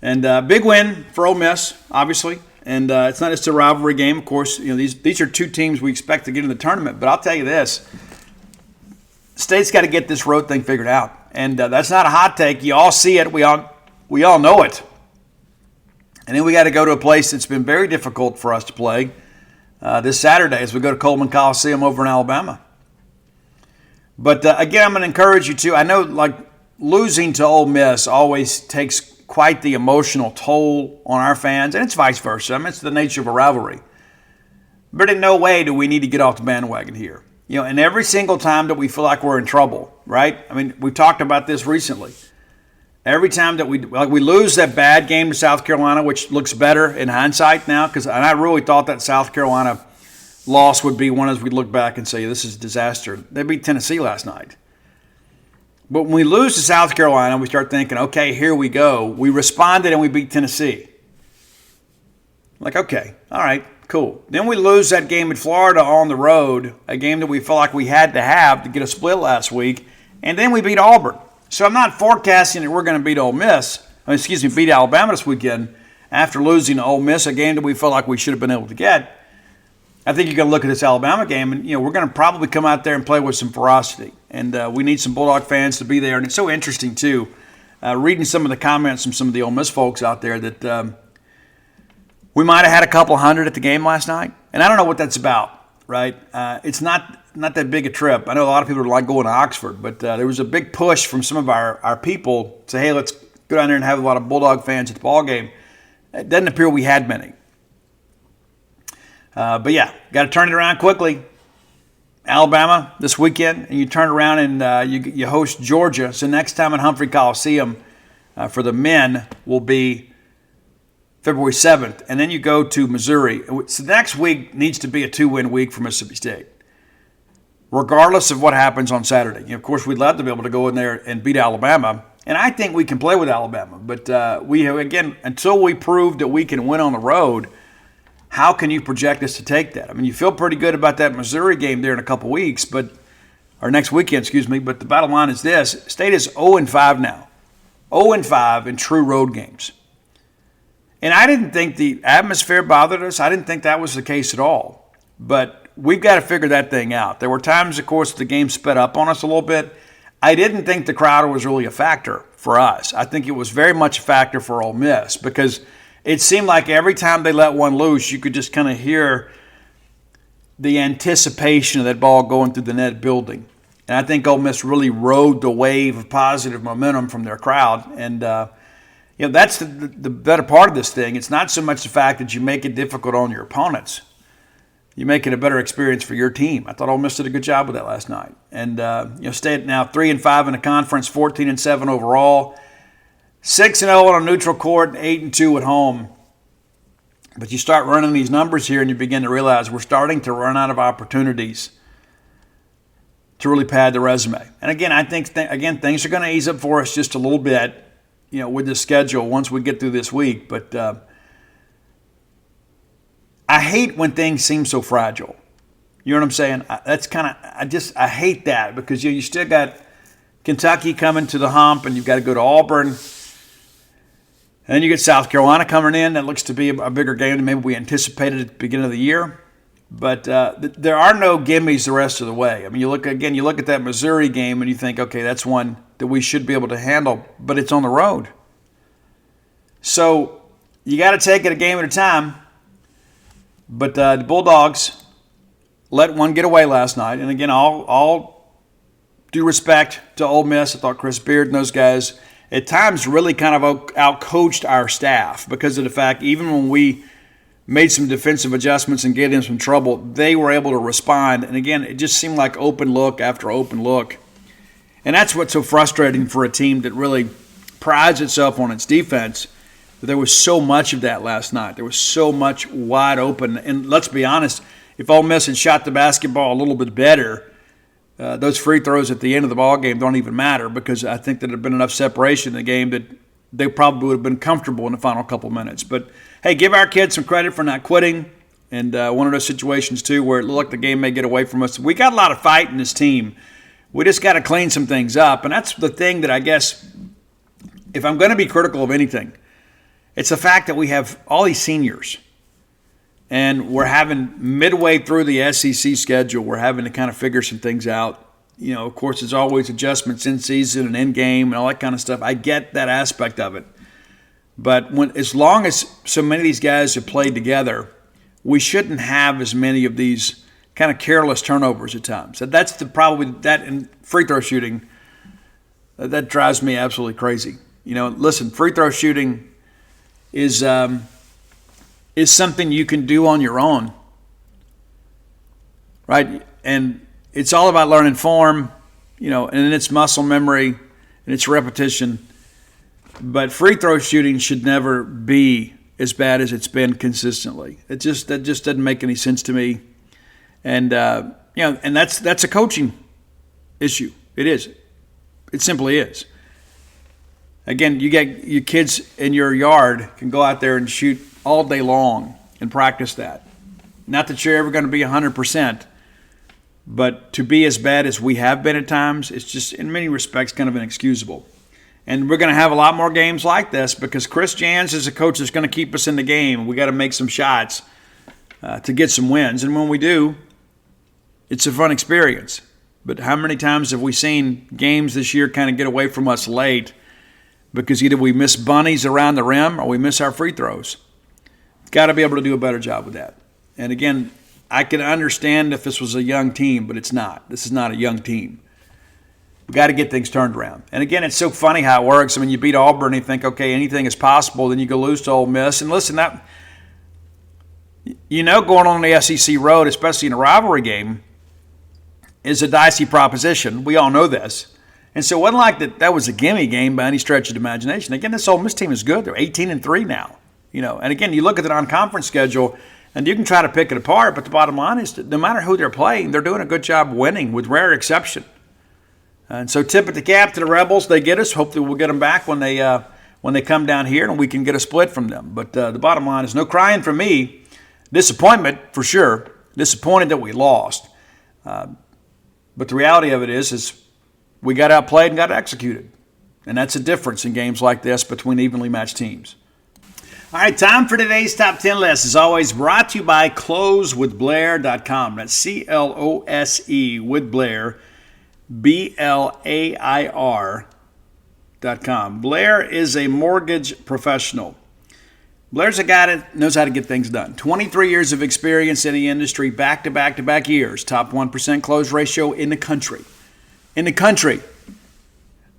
And big win for Ole Miss, obviously. And it's not just a rivalry game. Of course, these are two teams we expect to get in the tournament. But I'll tell you this. State's got to get this road thing figured out. And that's not a hot take. You all see it. We all know it. And then we got to go to a place that's been very difficult for us to play this Saturday as we go to Coleman Coliseum over in Alabama. But, again, I'm going to encourage you to. I know, losing to Ole Miss always takes quite the emotional toll on our fans, and it's vice versa. I mean, it's the nature of a rivalry. But in no way do we need to get off the bandwagon here. And every single time that we feel like we're in trouble, right? I mean, we've talked about this recently. Every time that we lose that bad game to South Carolina, which looks better in hindsight now, and I really thought that South Carolina loss would be one as we look back and say, this is a disaster. They beat Tennessee last night. But when we lose to South Carolina, we start thinking, okay, here we go. We responded and we beat Tennessee. Okay, all right, cool. Then we lose that game in Florida on the road, a game that we felt like we had to have to get a split last week, and then we beat Auburn. So I'm not forecasting that we're going to beat beat Alabama this weekend after losing to Ole Miss, a game that we felt like we should have been able to get. I think you're going to look at this Alabama game, and we're going to probably come out there and play with some ferocity. And we need some Bulldog fans to be there. And it's so interesting, too, reading some of the comments from some of the Ole Miss folks out there that we might have had a couple hundred at the game last night. And I don't know what that's about, right? It's not that big a trip. I know a lot of people like going to Oxford, but there was a big push from some of our people to say, hey, let's go down there and have a lot of Bulldog fans at the ball game. It doesn't appear we had many. But yeah, got to turn it around quickly. Alabama this weekend, and you turn around and you host Georgia. So next time at Humphrey Coliseum for the men will be February 7th. And then you go to Missouri. So next week needs to be a 2-win week for Mississippi State, regardless of what happens on Saturday. Of course, we'd love to be able to go in there and beat Alabama. And I think we can play with Alabama. But until we prove that we can win on the road, how can you project us to take that? I mean, you feel pretty good about that Missouri game there in a couple weeks, or next weekend, but the bottom line is this. State is 0-5 now. 0-5 in true road games. And I didn't think the atmosphere bothered us. I didn't think that was the case at all. But we've got to figure that thing out. There were times, of course, the game sped up on us a little bit. I didn't think the crowd was really a factor for us. I think it was very much a factor for Ole Miss because it seemed like every time they let one loose, you could just kind of hear the anticipation of that ball going through the net building. And I think Ole Miss really rode the wave of positive momentum from their crowd. And, that's the better part of this thing. It's not so much the fact that you make it difficult on your opponents. You make it a better experience for your team. I thought Ole Miss did a good job with that last night. And, State now 3-5 in the conference, 14-7 overall. 6-0 on a neutral court, 8-2 at home. But you start running these numbers here and you begin to realize we're starting to run out of opportunities to really pad the resume. And again, I think, things are going to ease up for us just a little bit, with the schedule once we get through this week. But I hate when things seem so fragile. You know what I'm saying? I hate that because you still got Kentucky coming to the hump and you've got to go to Auburn. And then you get South Carolina coming in. That looks to be a bigger game than maybe we anticipated at the beginning of the year. But there are no gimmies the rest of the way. I mean, you look at that Missouri game and you think, okay, that's one that we should be able to handle, but it's on the road. So you got to take it a game at a time. But the Bulldogs let one get away last night. And again, all due respect to Ole Miss, I thought Chris Beard and those guys at times really kind of out-coached our staff because of the fact even when we made some defensive adjustments and get in some trouble, they were able to respond. And again, it just seemed like open look after open look. And that's what's so frustrating for a team that really prides itself on its defense. There was so much of that last night. There was so much wide open. And let's be honest, if Ole Miss had shot the basketball a little bit better, those free throws at the end of the ball game don't even matter because I think that there had been enough separation in the game that they probably would have been comfortable in the final couple minutes. But, hey, give our kids some credit for not quitting. And one of those situations, too, where it looked like the game may get away from us. We got a lot of fight in this team. We just got to clean some things up. And that's the thing that I guess, if I'm going to be critical of anything, it's the fact that we have all these seniors. And we're having midway through the SEC schedule, we're having to kind of figure some things out. Of course, there's always adjustments in season and in game and all that kind of stuff. I get that aspect of it. But as long as so many of these guys have played together, we shouldn't have as many of these kind of careless turnovers at times. That's probably that in free throw shooting, that drives me absolutely crazy. Listen, free throw shooting is something you can do on your own, right? And it's all about learning form, and it's muscle memory and it's repetition. But free throw shooting should never be as bad as it's been consistently. That just doesn't make any sense to me. And and that's a coaching issue. It is. It simply is. Again, you get your kids in your yard can go out there and shoot all day long and practice that. Not that you're ever going to be 100%, but to be as bad as we have been at times, it's just in many respects kind of inexcusable. And we're going to have a lot more games like this because Chris Jans is a coach that's going to keep us in the game. We got to make some shots to get some wins. And when we do, it's a fun experience. But how many times have we seen games this year kind of get away from us late because either we miss bunnies around the rim or we miss our free throws? Got to be able to do a better job with that. And again, I can understand if this was a young team, but it's not. This is not a young team. We've got to get things turned around. And again, it's so funny how it works. I mean, you beat Auburn and you think, okay, anything is possible. Then you go lose to Ole Miss. And listen, that going on the SEC road, especially in a rivalry game, is a dicey proposition. We all know this. And so it wasn't like that was a gimme game by any stretch of the imagination. Again, this Ole Miss team is good. They're 18-3 now. And again, you look at the non-conference schedule, and you can try to pick it apart, but the bottom line is that no matter who they're playing, they're doing a good job winning with rare exception. And so tip at the cap to the Rebels. They get us. Hopefully we'll get them back when they come down here and we can get a split from them. But the bottom line is no crying from me. Disappointment for sure. Disappointed that we lost. But the reality of it is we got outplayed and got executed. And that's a difference in games like this between evenly matched teams. All right, time for today's Top 10 list. As always, brought to you by closewithblair.com. That's C-L-O-S-E with Blair, B-L-A-I-R.com. Blair is a mortgage professional. Blair's a guy that knows how to get things done. 23 years of experience in the industry, back-to-back-to-back years. Top 1% close ratio in the country. In the country.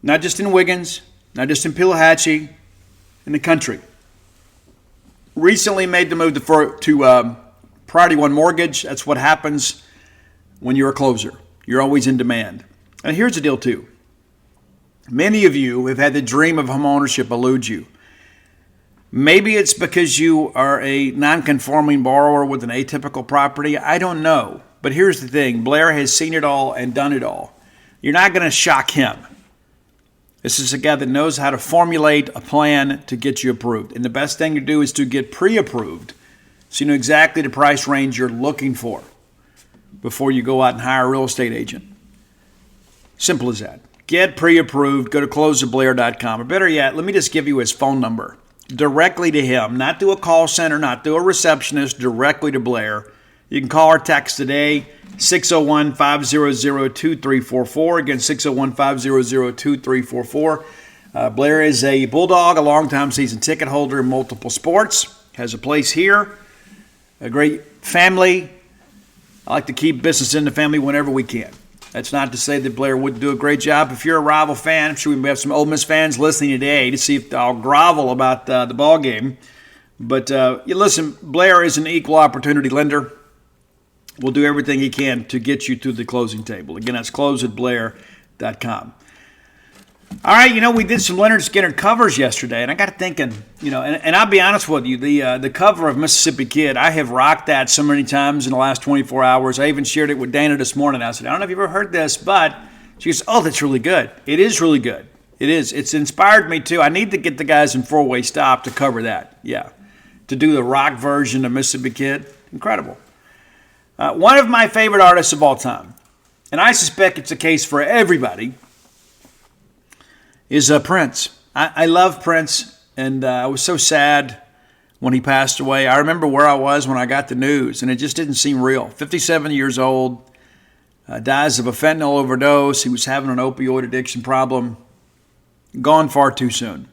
Not just in Wiggins, not just in Pelahatchie, in the country. Recently made the move to Priority One Mortgage. That's what happens when you're a closer. You're always in demand. And here's the deal, too. Many of you have had the dream of home ownership elude you. Maybe it's because you are a non-conforming borrower with an atypical property. I don't know. But here's the thing. Blair has seen it all and done it all. You're not going to shock him. This is a guy that knows how to formulate a plan to get you approved. And the best thing to do is to get pre-approved so you know exactly the price range you're looking for before you go out and hire a real estate agent. Simple as that. Get pre-approved. Go to closeatblair.com. Or better yet, let me just give you his phone number. Directly to him, not through a call center, not through a receptionist, directly to Blair. You can call or text today, 601-500-2344. Again, 601-500-2344. Blair is a Bulldog, a longtime season ticket holder in multiple sports, has a place here, a great family. I like to keep business in the family whenever we can. That's not to say that Blair wouldn't do a great job. If you're a rival fan, I'm sure we have some Ole Miss fans listening today to see if I'll grovel about the ball game. But listen, Blair is an equal opportunity lender. We'll do everything he can to get you to the closing table. Again, that's closeatblair.com. All right, we did some Leonard Skinner covers yesterday, and I got thinking, and I'll be honest with you, the cover of Mississippi Kid, I have rocked that so many times in the last 24 hours. I even shared it with Dana this morning. I said, I don't know if you've ever heard this, but she goes, oh, that's really good. It is really good. It is. It's inspired me, too. I need to get the guys in Four-Way Stop to cover that. Yeah. To do the rock version of Mississippi Kid. Incredible. One of my favorite artists of all time, and I suspect it's the case for everybody, is Prince. I love Prince, and I was so sad when he passed away. I remember where I was when I got the news, and it just didn't seem real. 57 years old, dies of a fentanyl overdose. He was having an opioid addiction problem. Gone far too soon.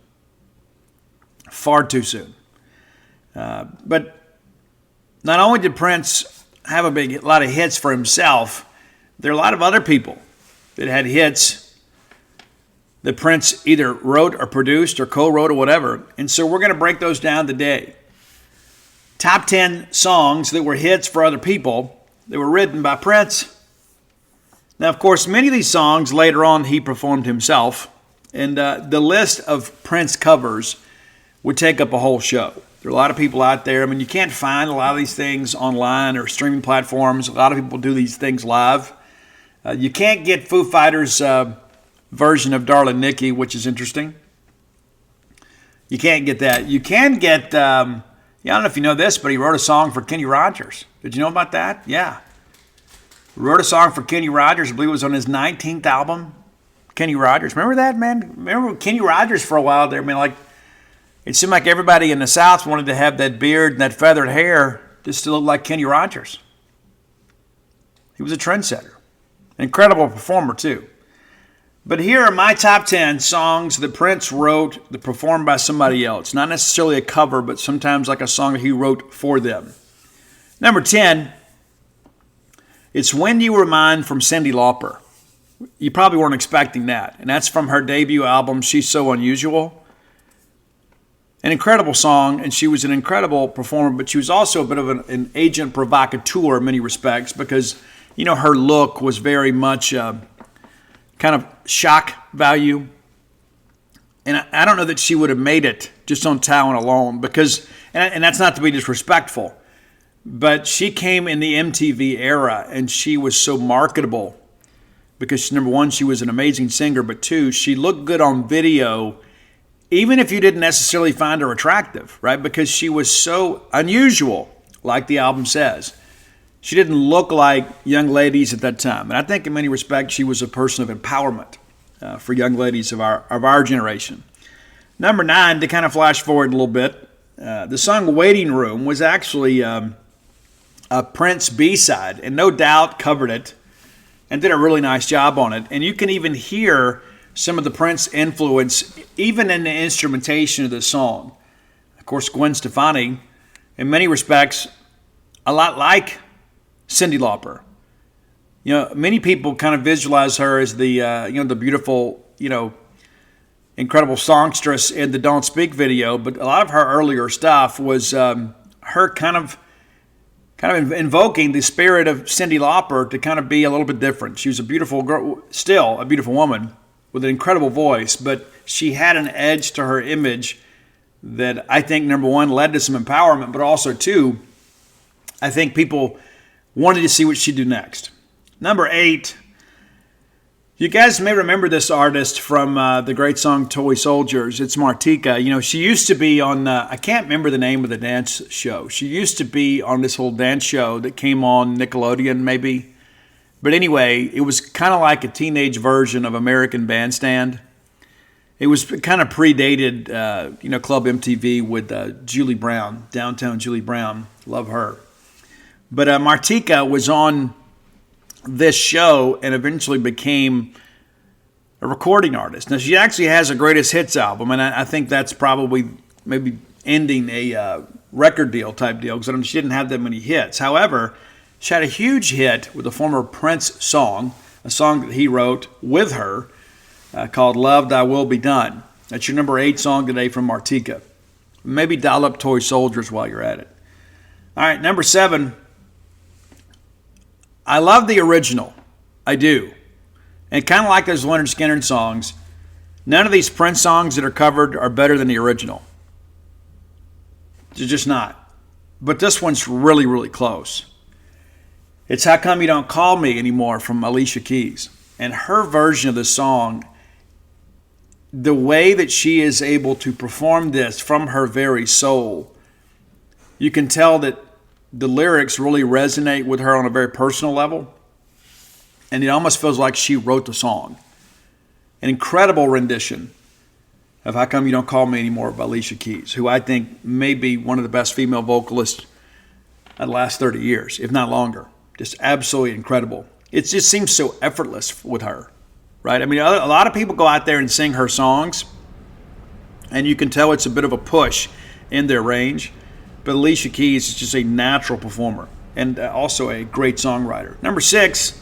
Far too soon. But not only did Prince have a lot of hits for himself, there are a lot of other people that had hits that Prince either wrote or produced or co-wrote or whatever. And so we're going to break those down today. Top 10 songs that were hits for other people that were written by Prince. Now, of course, many of these songs later on he performed himself. And the list of Prince covers would take up a whole show. There are a lot of people out there. I mean, you can't find a lot of these things online or streaming platforms. A lot of people do these things live. You can't get Foo Fighters' version of Darling Nikki, which is interesting. You can't get that. You can get, I don't know if you know this, but he wrote a song for Kenny Rogers. Did you know about that? Yeah. He wrote a song for Kenny Rogers. I believe it was on his 19th album. Kenny Rogers. Remember that, man? Remember Kenny Rogers for a while there? I mean, it seemed like everybody in the South wanted to have that beard and that feathered hair just to look like Kenny Rogers. He was a trendsetter. An incredible performer, too. But here are my top 10 songs that Prince wrote that performed by somebody else. Not necessarily a cover, but sometimes like a song that he wrote for them. Number 10, it's When You Were Mine from Cyndi Lauper. You probably weren't expecting that. And that's from her debut album, She's So Unusual. An incredible song, and she was an incredible performer, but she was also a bit of an agent provocateur in many respects because, her look was very much kind of shock value. And I don't know that she would have made it just on talent alone because, and that's not to be disrespectful, but she came in the MTV era and she was so marketable because, number one, she was an amazing singer, but two, she looked good on video even if you didn't necessarily find her attractive, right? Because she was so unusual, like the album says. She didn't look like young ladies at that time. And I think in many respects she was a person of empowerment for young ladies of our generation. Number 9, to kind of flash forward a little bit, the song Waiting Room was actually a Prince B-side, and no doubt covered it and did a really nice job on it. And you can even hear some of the Prince influence even in the instrumentation of the song. Of course, Gwen Stefani, in many respects, a lot like Cyndi Lauper. Many people kind of visualize her as the the beautiful, incredible songstress in the Don't Speak video, but a lot of her earlier stuff was her kind of invoking the spirit of Cyndi Lauper to kind of be a little bit different. She was a beautiful girl, still a beautiful woman with an incredible voice, but she had an edge to her image that I think, number one, led to some empowerment, but also, two, I think people wanted to see what she'd do next. Number 8, you guys may remember this artist from the great song Toy Soldiers. It's Martika. You know, she used to be on, I can't remember the name of the dance show. She used to be on this whole dance show that came on Nickelodeon, maybe. But anyway, it was kind of like a teenage version of American Bandstand. It was kind of predated, Club MTV with Julie Brown, Downtown Julie Brown. Love her. But Martika was on this show and eventually became a recording artist. Now, she actually has a greatest hits album, and I think that's probably maybe ending a record deal type deal because she didn't have that many hits. However, she had a huge hit with a former Prince song, a song that he wrote with her called Love Thy Will Be Done. That's your number 8 song today from Martika. Maybe dial up Toy Soldiers while you're at it. All right, number 7. I love the original. I do. And kind of like those Leonard Skinner songs, none of these Prince songs that are covered are better than the original. They're just not. But this one's really, really close. It's How Come You Don't Call Me Anymore from Alicia Keys. And her version of the song, the way that she is able to perform this from her very soul, you can tell that the lyrics really resonate with her on a very personal level. And it almost feels like she wrote the song. An incredible rendition of How Come You Don't Call Me Anymore by Alicia Keys, who I think may be one of the best female vocalists of the last 30 years, if not longer. Just absolutely incredible. It just seems so effortless with her, right? I mean, a lot of people go out there and sing her songs, and you can tell it's a bit of a push in their range. But Alicia Keys is just a natural performer and also a great songwriter. Number 6,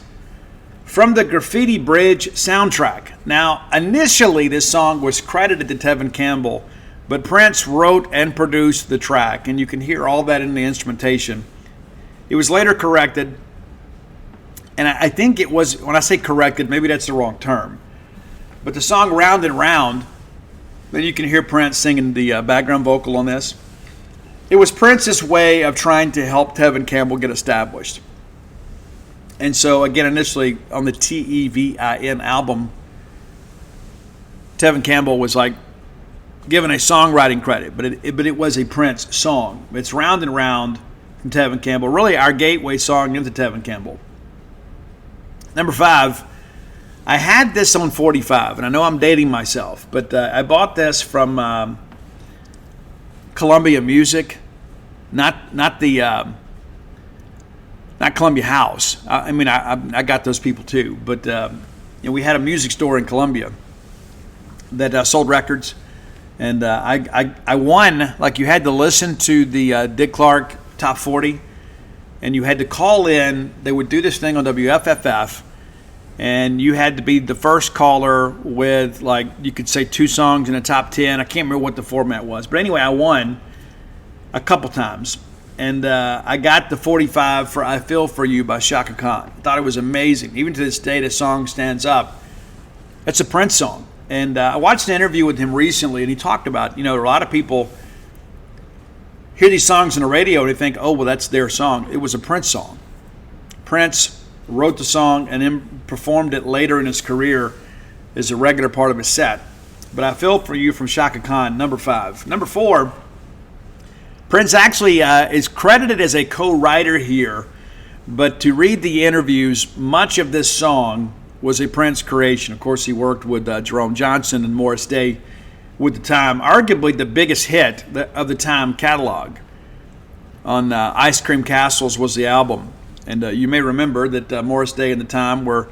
from the Graffiti Bridge soundtrack. Now, initially this song was credited to Tevin Campbell, but Prince wrote and produced the track, and you can hear all that in the instrumentation. It was later corrected, and I think it was, when I say corrected, maybe that's the wrong term, but the song Round and Round, then you can hear Prince singing the background vocal on this. It was Prince's way of trying to help Tevin Campbell get established. And so, again, initially on the Tevin album, Tevin Campbell was like given a songwriting credit, but it was a Prince song. It's Round and Round from Tevin Campbell, really our gateway song into Tevin Campbell. Number 5, I had this on 45, and I know I'm dating myself, but I bought this from Columbia Music, not Columbia House. I got those people too, but we had a music store in Columbia that sold records, and I won. Like, you had to listen to the Dick Clark Top 40, and you had to call in. They would do this thing on WFFF, and you had to be the first caller with, like, you could say 2 songs in the top 10. I can't remember what the format was. But anyway, I won a couple times. And I got the 45 for I Feel For You by Shaka Khan. I thought it was amazing. Even to this day, the song stands up. It's a Prince song. And I watched an interview with him recently, and he talked about, a lot of people hear these songs on the radio and they think, oh, well, that's their song. It was a Prince song. Prince wrote the song and then performed it later in his career as a regular part of his set. But I Feel For You from Shaka Khan, number 5. Number 4, Prince actually is credited as a co-writer here, but to read the interviews, much of this song was a Prince creation. Of course, he worked with Jerome Johnson and Morris Day with the time, arguably the biggest hit of the time catalog. On Ice Cream Castles was the album. And you may remember that Morris Day and the Time were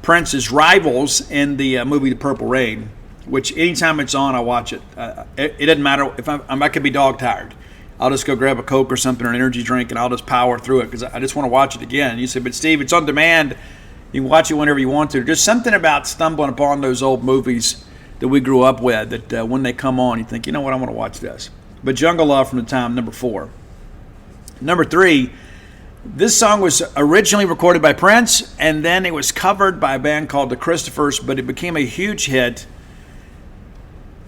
Prince's rivals in the movie The Purple Rain, which anytime it's on, I watch it. It doesn't matter if I could be dog tired. I'll just go grab a Coke or something or an energy drink, and I'll just power through it because I just want to watch it again. And you say, but Steve, it's on demand. You can watch it whenever you want to. There's something about stumbling upon those old movies that we grew up with that when they come on, you think, you know what, I want to watch this. But Jungle Love from the Time, number 4. Number 3, this song was originally recorded by Prince, and then it was covered by a band called the Christophers, but it became a huge hit.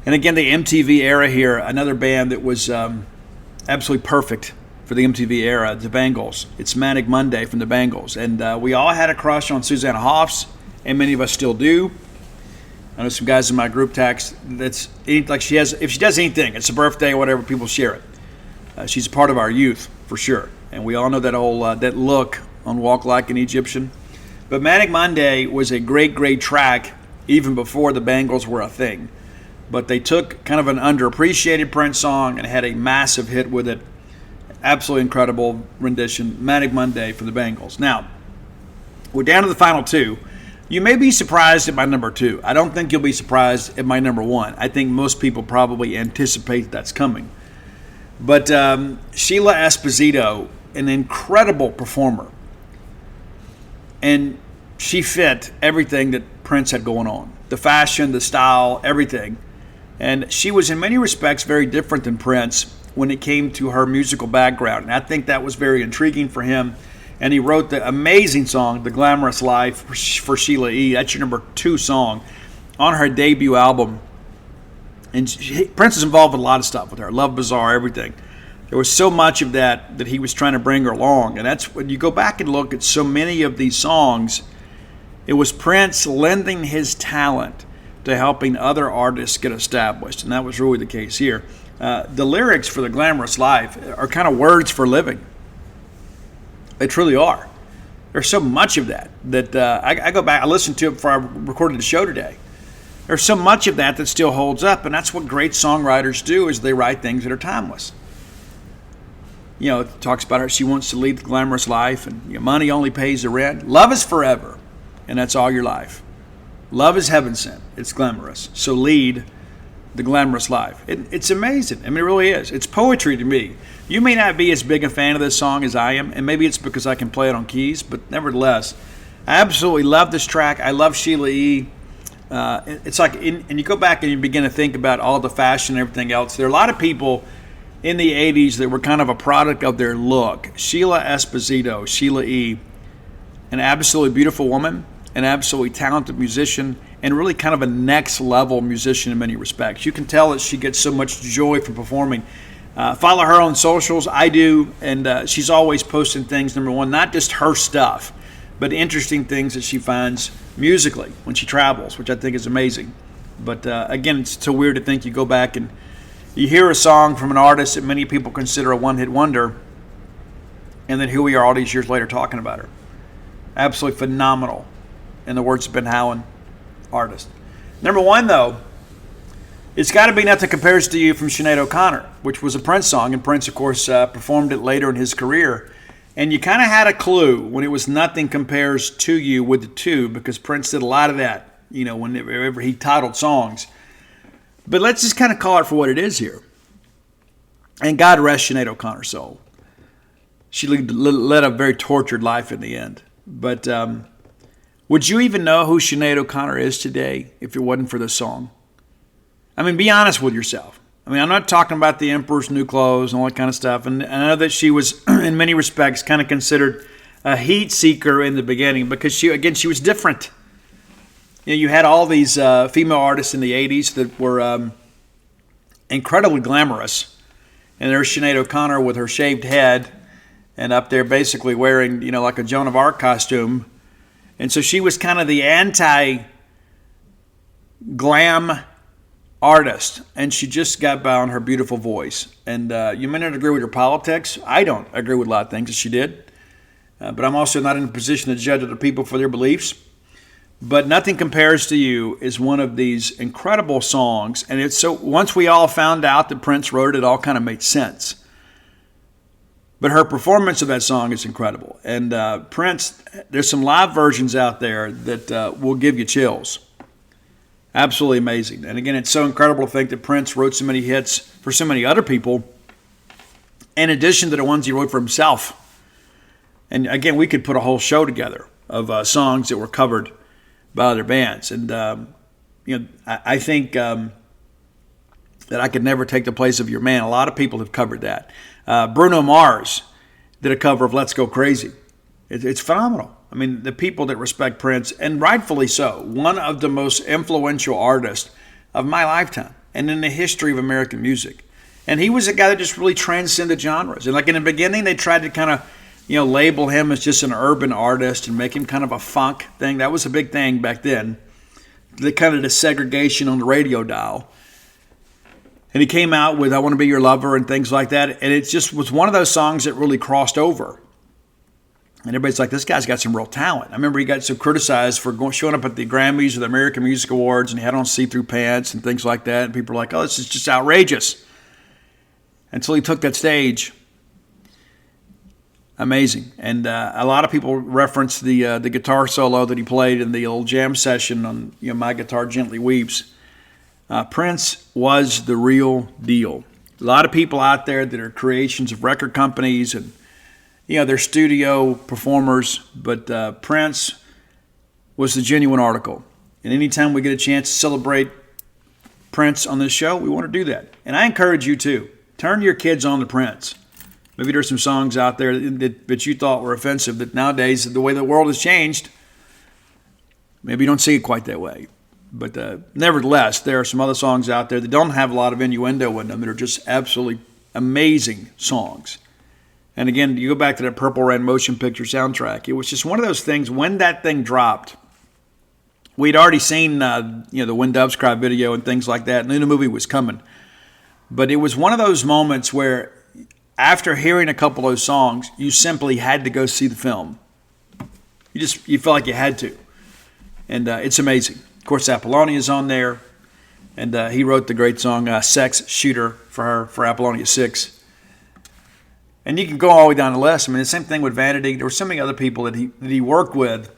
And again, the MTV era here, another band that was absolutely perfect for the MTV era, the Bangles. It's Manic Monday from the Bangles. And we all had a crush on Susanna Hoffs, and many of us still do. I know some guys in my group text that's like she has, if she does anything, it's a birthday or whatever, people share it. She's a part of our youth, for sure. And we all know that whole that look on Walk Like an Egyptian. But Manic Monday was a great, great track even before the Bangles were a thing. But they took kind of an underappreciated Prince song and had a massive hit with it. Absolutely incredible rendition, Manic Monday from the Bangles. Now, we're down to the final two. You may be surprised at my number two. I don't think you'll be surprised at my number one. I think most people probably anticipate that's coming. But Sheila Esposito, an incredible performer. And she fit everything that Prince had going on. The fashion, the style, everything. And she was in many respects very different than Prince when it came to her musical background. And I think that was very intriguing for him. And he wrote the amazing song, The Glamorous Life, for Sheila E. That's your number two song on her debut album. And Prince is involved with a lot of stuff with her. Love Bazaar, everything. There was so much of that he was trying to bring her along. And that's when you go back and look at so many of these songs, it was Prince lending his talent to helping other artists get established, and that was really the case here. The lyrics for The Glamorous Life are kind of words for living. They truly are. There's so much of that I go back, I listened to it before I recorded the show today. There's so much of that still holds up, and that's what great songwriters do, is they write things that are timeless. You know, it talks about her, she wants to lead the glamorous life, and money only pays the rent. Love is forever, and that's all your life. Love is heaven sent. It's glamorous. So lead the glamorous life. It's amazing. I mean, it really is. It's poetry to me. You may not be as big a fan of this song as I am, and maybe it's because I can play it on keys, but nevertheless, I absolutely love this track. I love Sheila E. It's like, and you go back and you begin to think about all the fashion and everything else. There are a lot of people in the 80s that were kind of a product of their look. Sheila Esposito, Sheila E., an absolutely beautiful woman, an absolutely talented musician, and really kind of a next level musician in many respects. You can tell that she gets so much joy from performing. Follow her on socials. I do, and she's always posting things, number one, not just her stuff, but interesting things that she finds musically when she travels, which I think is amazing. But again, it's so weird to think you go back and you hear a song from an artist that many people consider a one-hit wonder, and then here we are all these years later talking about her. Absolutely phenomenal, in the words of Ben Howland, artist. Number one, though, it's got to be Nothing Compares to You from Sinead O'Connor, which was a Prince song, and Prince, of course, performed it later in his career. And you kind of had a clue when it was Nothing Compares to You with the two, because Prince did a lot of that, whenever he titled songs. But let's just kind of call it for what it is here. And God rest Sinead O'Connor's soul. She led a very tortured life in the end. But would you even know who Sinead O'Connor is today if it wasn't for this song? I mean, be honest with yourself. I mean, I'm not talking about the Emperor's New Clothes and all that kind of stuff. And I know that she was, in many respects, kind of considered a heat seeker in the beginning because she was different. You had all these female artists in the 80s that were incredibly glamorous. And there's Sinead O'Connor with her shaved head and up there basically wearing, like a Joan of Arc costume. And so she was kind of the anti-glam artist, and she just got by on her beautiful voice. And you may not agree with her politics. I don't agree with a lot of things that she did. But I'm also not in a position to judge other people for their beliefs. But Nothing Compares to You is one of these incredible songs. And it's so once we all found out that Prince wrote it, it all kind of made sense. But her performance of that song is incredible. And Prince, there's some live versions out there that will give you chills. Absolutely amazing. And again, it's so incredible to think that Prince wrote so many hits for so many other people, in addition to the ones he wrote for himself. And again, we could put a whole show together of songs that were covered by other bands. And, I think that I Could Never Take the Place of Your Man. A lot of people have covered that. Bruno Mars did a cover of Let's Go Crazy. It's phenomenal. I mean, the people that respect Prince, and rightfully so, one of the most influential artists of my lifetime. and in the history of American music. And he was a guy that just really transcended genres. And like in the beginning, they tried to kind of, label him as just an urban artist and make him kind of a funk thing. That was a big thing back then. The kind of the segregation on the radio dial. And he came out with I Want to Be Your Lover and things like that. And it just was one of those songs that really crossed over. And everybody's like, this guy's got some real talent. I remember he got so criticized for showing up at the Grammys or the American Music Awards, and he had on see-through pants and things like that. And people were like, oh, this is just outrageous. Until he took that stage. Amazing. And a lot of people reference the guitar solo that he played in the old jam session on My Guitar Gently Weeps. Prince was the real deal. A lot of people out there that are creations of record companies and they're studio performers, but Prince was the genuine article. And anytime we get a chance to celebrate Prince on this show, we want to do that. And I encourage you to turn your kids on to Prince. Maybe there's some songs out there that you thought were offensive that nowadays, the way the world has changed, maybe you don't see it quite that way. But nevertheless, there are some other songs out there that don't have a lot of innuendo in them that are just absolutely amazing songs. And again, you go back to that Purple Rain motion picture soundtrack. It was just one of those things, when that thing dropped, we'd already seen the When Doves Cry video and things like that, and knew the movie was coming. But it was one of those moments where after hearing a couple of those songs, you simply had to go see the film. You felt like you had to. And it's amazing. Of course, Apollonia's on there. And he wrote the great song Sex Shooter for her, for Apollonia 6. And you can go all the way down the list. I mean, the same thing with Vanity. There were so many other people that he worked with.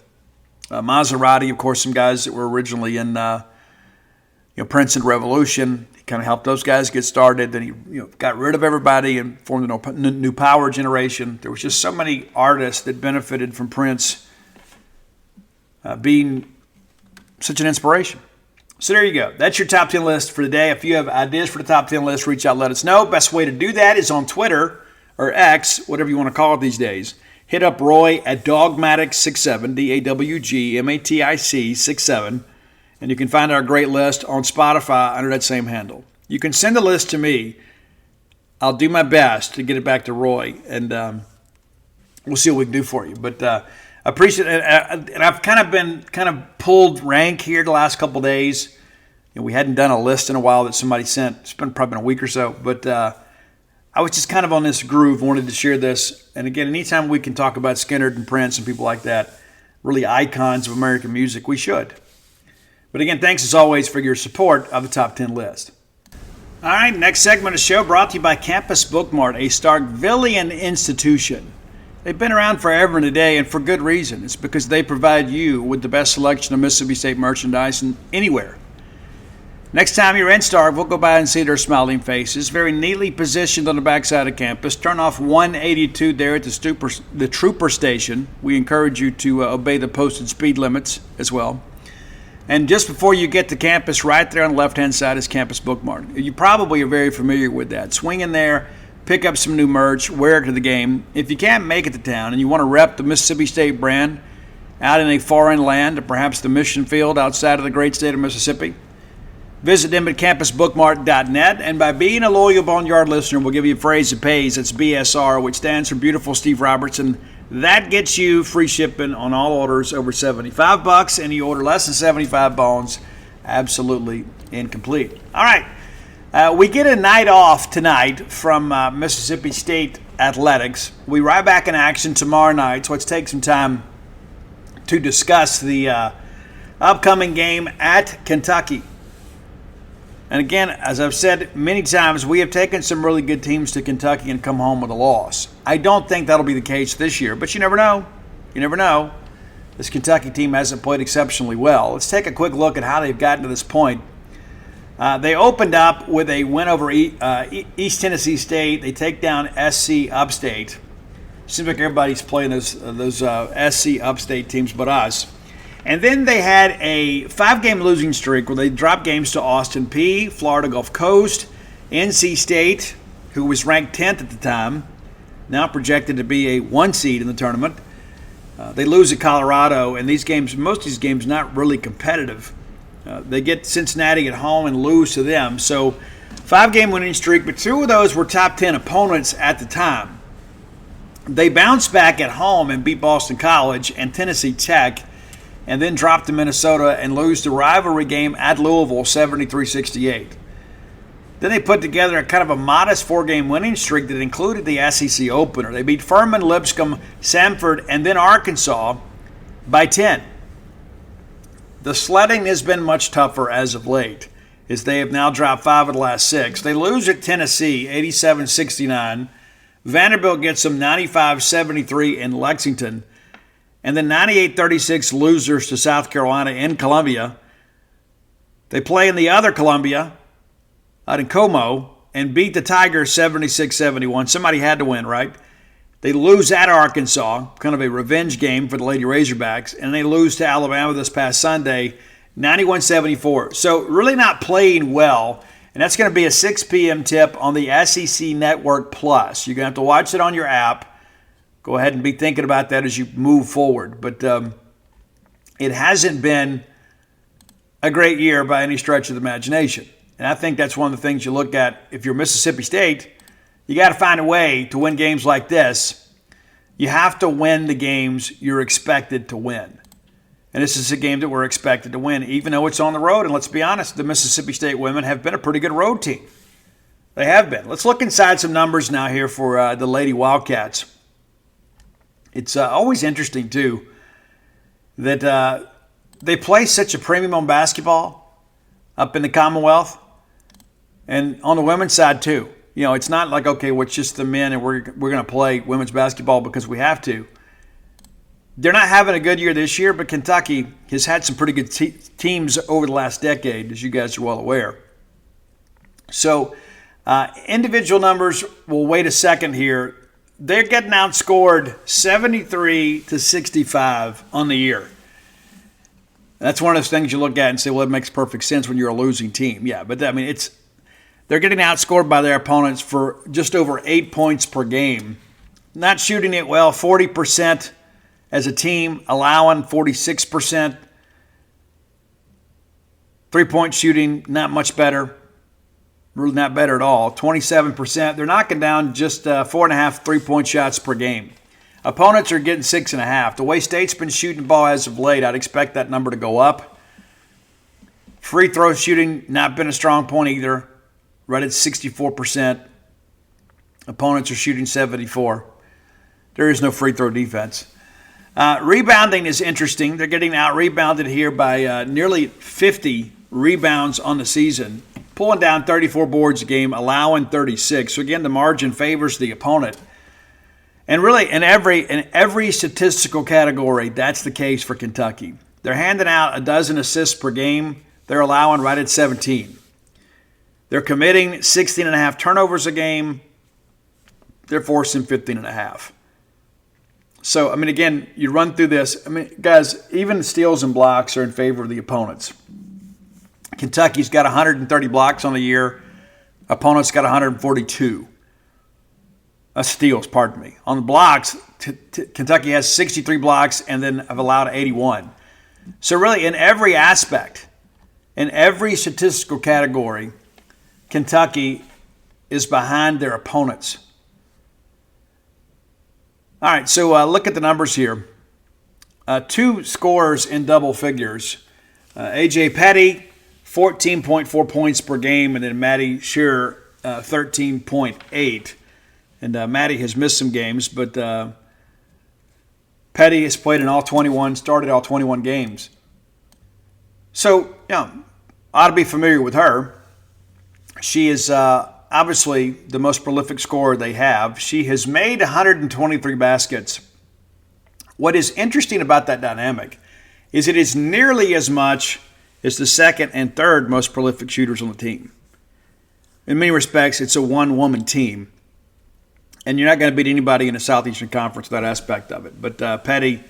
Maserati, of course, some guys that were originally in Prince and Revolution. He kind of helped those guys get started. Then he got rid of everybody and formed a new power generation. There was just so many artists that benefited from Prince being such an inspiration. So there you go. That's your top 10 list for the day. If you have ideas for the top 10 list, reach out, let us know. Best way to do that is on Twitter or X, whatever you want to call it these days. Hit up Roy at Dogmatic67, DAWGMATIC 67, and you can find our great list on Spotify under that same handle. You can send a list to me. I'll do my best to get it back to Roy, and we'll see what we can do for you. But I appreciate it, and I've been pulled rank here the last couple days. We hadn't done a list in a while that somebody sent. It's probably been a week or so, but I was just on this groove, wanted to share this. And again, anytime we can talk about Skynyrd and Prince and people like that, really icons of American music, we should. But again, thanks as always for your support of the Top 10 list. All right, next segment of the show brought to you by Campus Bookmart, a Starkvillian institution. They've been around forever and a day, and for good reason. It's because they provide you with the best selection of Mississippi State merchandise anywhere. Next time you're in Starkville, go by and see their smiling faces, very neatly positioned on the backside of campus. Turn off 182 there at the Trooper Station. We encourage you to obey the posted speed limits as well. And just before you get to campus, right there on the left-hand side is Campus Bookmart. You probably are very familiar with that. Swing in there, pick up some new merch, wear it to the game. If you can't make it to town and you want to rep the Mississippi State brand out in a foreign land, or perhaps the mission field outside of the great state of Mississippi, visit them at campusbookmart.net, and by being a loyal Boneyard listener, we'll give you a phrase that pays. It's BSR, which stands for Beautiful Steve Robertson. That gets you free shipping on all orders over $75. Any order less than 75 bones, absolutely incomplete. All right, we get a night off tonight from Mississippi State Athletics. We ride back in action tomorrow night, so let's take some time to discuss the upcoming game at Kentucky. And again, as I've said many times, we have taken some really good teams to Kentucky and come home with a loss. I don't think that'll be the case this year, but you never know. You never know. This Kentucky team hasn't played exceptionally well. Let's take a quick look at how they've gotten to this point. They opened up with a win over East Tennessee State. They take down SC Upstate. Seems like everybody's playing those SC Upstate teams but us. And then they had a 5-game losing streak where they dropped games to Austin Peay, Florida Gulf Coast, NC State, who was ranked 10th at the time, now projected to be a 1 seed in the tournament. They lose at Colorado, and these games, most of these games, not really competitive. They get Cincinnati at home and lose to them. So 5-game winning streak, but 2 of those were top 10 opponents at the time. They bounced back at home and beat Boston College and Tennessee Tech, and then dropped to Minnesota and lose the rivalry game at Louisville 73-68. Then they put together a kind of a modest 4-game winning streak that included the SEC opener. They beat Furman, Lipscomb, Samford, and then Arkansas by 10. The sledding has been much tougher as of late, as they have now dropped 5 of the last 6. They lose at Tennessee 87-69. Vanderbilt gets them 95-73 in Lexington. And then 98-36 losers to South Carolina in Columbia. They play in the other Columbia out in Como and beat the Tigers 76-71. Somebody had to win, right? They lose at Arkansas, kind of a revenge game for the Lady Razorbacks, and they lose to Alabama this past Sunday 91-74. So really not playing well, and that's going to be a 6 p.m. tip on the SEC Network Plus. You're going to have to watch it on your app. Go ahead and be thinking about that as you move forward. But it hasn't been a great year by any stretch of the imagination. And I think that's one of the things you look at. If you're Mississippi State, you got to find a way to win games like this. You have to win the games you're expected to win. And this is a game that we're expected to win, even though it's on the road. And let's be honest, the Mississippi State women have been a pretty good road team. They have been. Let's look inside some numbers now here for the Lady Wildcats. It's always interesting, too, that they play such a premium on basketball up in the Commonwealth and on the women's side, too. You know, it's not like, okay, well, it's just the men and we're going to play women's basketball because we have to. They're not having a good year this year, but Kentucky has had some pretty good teams over the last decade, as you guys are well aware. So individual numbers, we'll wait a second here. They're getting outscored 73-65 on the year. That's one of those things you look at and say, well, it makes perfect sense when you're a losing team. Yeah, but I mean, they're getting outscored by their opponents for just over 8 points per game. Not shooting it well, 40% as a team, allowing 46%. 3-point shooting, not much better. Really not better at all. 27%. They're knocking down just 4.5 3-point shots per game. Opponents are getting 6.5. The way State's been shooting the ball as of late, I'd expect that number to go up. Free throw shooting, not been a strong point either. Right at 64%. Opponents are shooting 74%. There is no free throw defense. Rebounding is interesting. They're getting out-rebounded here by nearly 50 rebounds on the season. Pulling down 34 boards a game, allowing 36. So again, the margin favors the opponent. And really, in every statistical category, that's the case for Kentucky. They're handing out a dozen assists per game. They're allowing right at 17. They're committing 16.5 turnovers a game. They're forcing 15.5. So, I mean, again, you run through this. I mean, guys, even steals and blocks are in favor of the opponents. Kentucky's got 130 blocks on the year. Opponents got 142. Steals, pardon me. On the blocks, Kentucky has 63 blocks and then have allowed 81. So really, in every aspect, in every statistical category, Kentucky is behind their opponents. All right, so look at the numbers here. 2 scorers in double figures. A.J. Petty, 14.4 points per game, and then Maddie Shearer, 13.8. And Maddie has missed some games, but Petty has played in all 21, started all 21 games. So, ought to be familiar with her. She is obviously the most prolific scorer they have. She has made 123 baskets. What is interesting about that dynamic is it is nearly as much as the second and third most prolific shooters on the team. In many respects, it's a one-woman team. And you're not going to beat anybody in the Southeastern Conference with that aspect of it. But Petty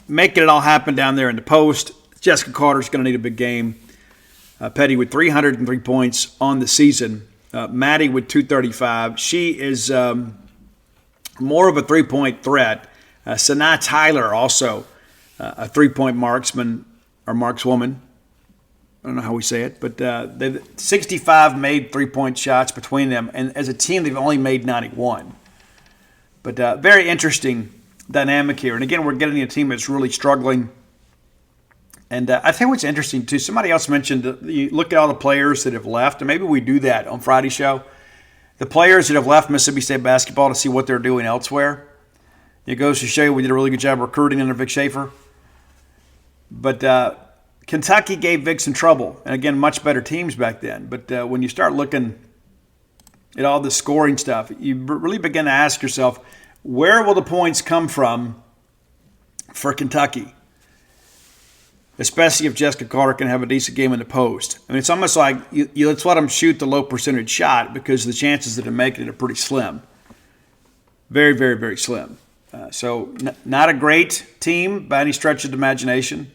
making it all happen down there in the post. Jessica Carter's going to need a big game. Petty with 303 points on the season. Maddie with 235. She is more of a three-point threat. Sanaa Tyler also a three-point marksman or markswoman. I don't know how we say it, but they've 65 made three-point shots between them, and as a team, they've only made 91. But very interesting dynamic here. And again, we're getting a team that's really struggling. And I think what's interesting, too, somebody else mentioned that you look at all the players that have left, and maybe we do that on Friday's show. The players that have left Mississippi State basketball to see what they're doing elsewhere. It goes to show you we did a really good job recruiting under Vic Schaefer. But Kentucky gave Vic some trouble. And again, much better teams back then. But when you start looking at all the scoring stuff, you really begin to ask yourself, where will the points come from for Kentucky? Especially if Jessica Carter can have a decent game in the post. I mean, it's almost like you let's let them shoot the low percentage shot because the chances that they're making it are pretty slim. Very, very, very slim. So not a great team by any stretch of the imagination.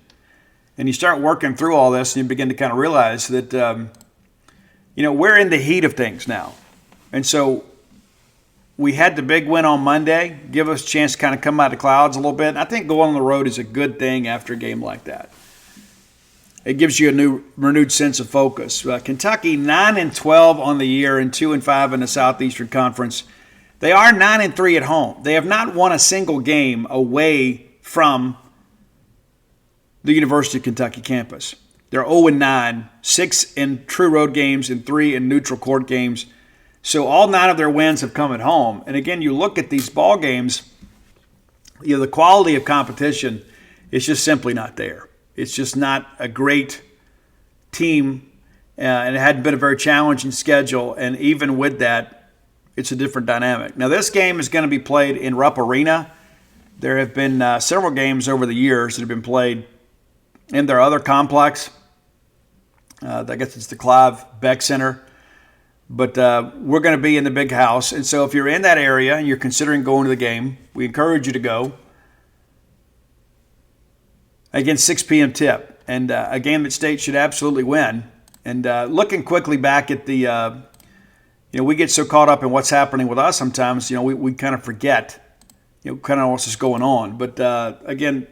And you start working through all this and you begin to kind of realize that, we're in the heat of things now. And so we had the big win on Monday, give us a chance to kind of come out of the clouds a little bit. And I think going on the road is a good thing after a game like that. It gives you a new renewed sense of focus. Kentucky 9-12 on the year and 2-5 in the Southeastern Conference. They are 9-3 at home. They have not won a single game away from the University of Kentucky campus. They're 0-9, 6 in true road games and 3 in neutral court games. So all 9 of their wins have come at home. And again, you look at these ball games, the quality of competition is just simply not there. It's just not a great team, and it hadn't been a very challenging schedule. And even with that, it's a different dynamic. Now, this game is going to be played in Rupp Arena. There have been several games over the years that have been played in their other complex. I guess it's the Clive Beck Center. But we're going to be in the big house. And so if you're in that area and you're considering going to the game, we encourage you to go. Again, 6 p.m. tip. And a game that State should absolutely win. And looking quickly back at the, we get so caught up in what's happening with us sometimes, we kind of forget, kind of what's just going on. But again,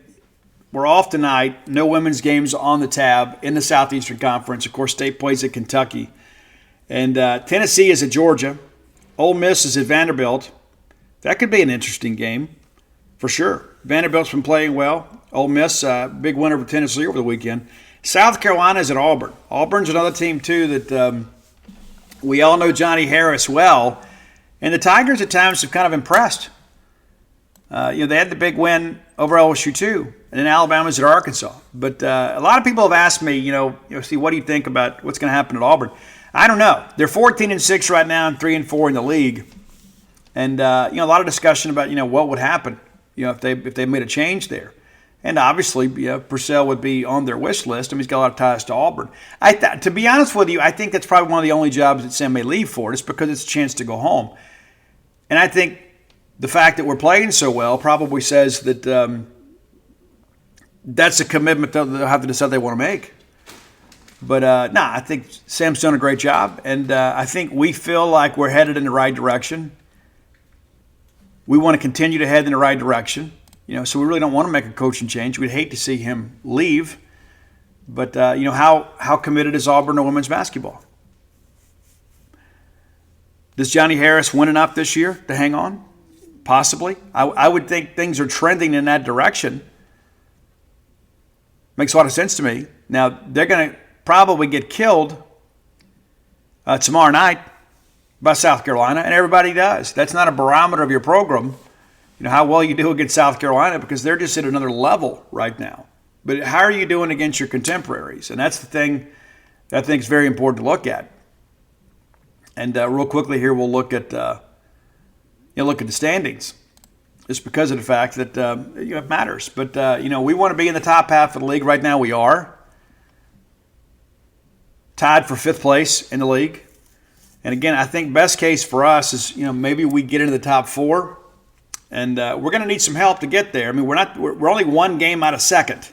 we're off tonight. No women's games on the tab in the Southeastern Conference. Of course, State plays at Kentucky. And Tennessee is at Georgia. Ole Miss is at Vanderbilt. That could be an interesting game for sure. Vanderbilt's been playing well. Ole Miss, big win over Tennessee over the weekend. South Carolina is at Auburn. Auburn's another team, too, that we all know Johnny Harris well. And the Tigers at times have kind of impressed. They had the big win over LSU, too. And then Alabama's at Arkansas. But a lot of people have asked me, Steve, what do you think about what's going to happen at Auburn? I don't know. They're 14-6 right now and 3-4 in the league. And, a lot of discussion about, what would happen, if they made a change there. And obviously, Purcell would be on their wish list. I mean, he's got a lot of ties to Auburn. To be honest with you, I think that's probably one of the only jobs that Sam may leave for. It's because it's a chance to go home. And I think the fact that we're playing so well probably says that that's a commitment that they'll have to decide they want to make. But, I think Sam's done a great job. And I think we feel like we're headed in the right direction. We want to continue to head in the right direction. So we really don't want to make a coaching change. We'd hate to see him leave. But, how committed is Auburn to women's basketball? Does Johnny Harris win enough this year to hang on? Possibly. I would think things are trending in that direction. Makes a lot of sense to me. Now, they're going to probably get killed tomorrow night by South Carolina, and everybody does. That's not a barometer of your program. How well you do against South Carolina, because they're just at another level right now. But how are you doing against your contemporaries? And that's the thing that I think is very important to look at. And real quickly here, we'll look at the standings. Just because of the fact that it matters. But we want to be in the top half of the league. Right now, we are tied for 5th place in the league. And again, I think best case for us is maybe we get into the top 4. And we're going to need some help to get there. I mean, we're only 1 game out of 2nd.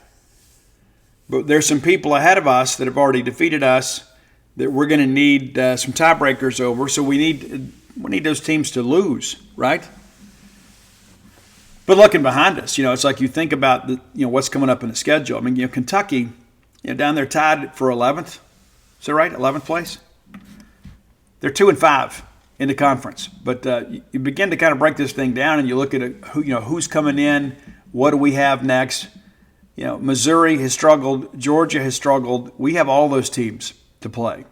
But there's some people ahead of us that have already defeated us that we're going to need some tiebreakers over. So we need those teams to lose, right? But looking behind us, it's like you think about what's coming up in the schedule. I mean, Kentucky down there tied for 11th. Is that right? 11th place? They're 2-5 in the conference. But you begin to kind of break this thing down, and you look at who's coming in, what do we have next? Missouri has struggled, Georgia has struggled. We have all those teams to play,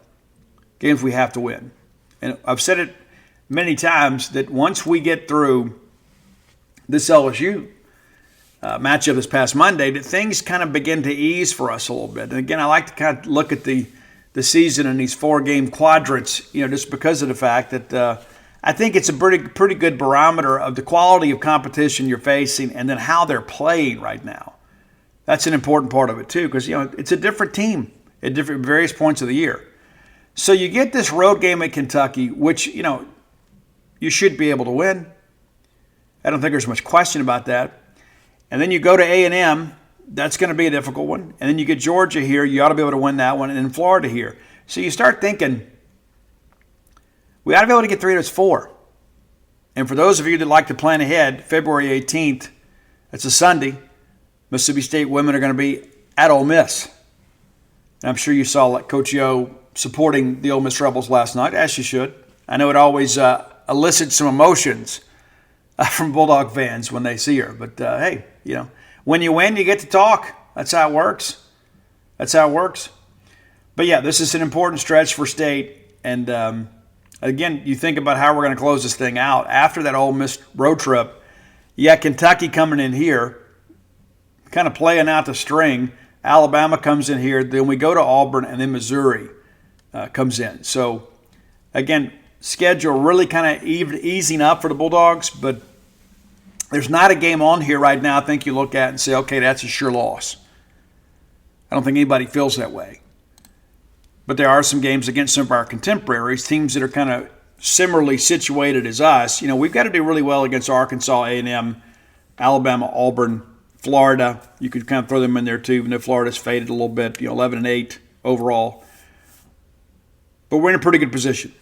games we have to win. And I've said it many times that once we get through this LSU matchup this past Monday, that things kind of begin to ease for us a little bit. And again, I like to kind of look at the season in these 4-game quadrants, just because of the fact that I think it's a pretty good barometer of the quality of competition you're facing and then how they're playing right now. That's an important part of it too, because it's a different team at different various points of the year. So you get this road game at Kentucky, which you should be able to win. I don't think there's much question about that. And then you go to A&M. That's going to be a difficult one. And then you get Georgia here. You ought to be able to win that one. And then Florida here. So you start thinking, we ought to be able to get 3 of those 4. And for those of you that like to plan ahead, February 18th, it's a Sunday, Mississippi State women are going to be at Ole Miss. And I'm sure you saw Coach Yo supporting the Ole Miss Rebels last night, as you should. I know it always elicits some emotions from Bulldog fans when they see her. But, hey, when you win, you get to talk. That's how it works. But, yeah, this is an important stretch for State. And, again, you think about how we're going to close this thing out. After that Ole Miss road trip, Kentucky coming in here, kind of playing out the string. Alabama comes in here. Then we go to Auburn, and then Missouri comes in. So, again, schedule really kind of easing up for the Bulldogs, but there's not a game on here right now I think you look at and say, okay, that's a sure loss. I don't think anybody feels that way. But there are some games against some of our contemporaries, teams that are kind of similarly situated as us. We've got to do really well against Arkansas, A&M, Alabama, Auburn, Florida. You could kind of throw them in there too, even though Florida's faded a little bit, 11-8 overall. But we're in a pretty good position.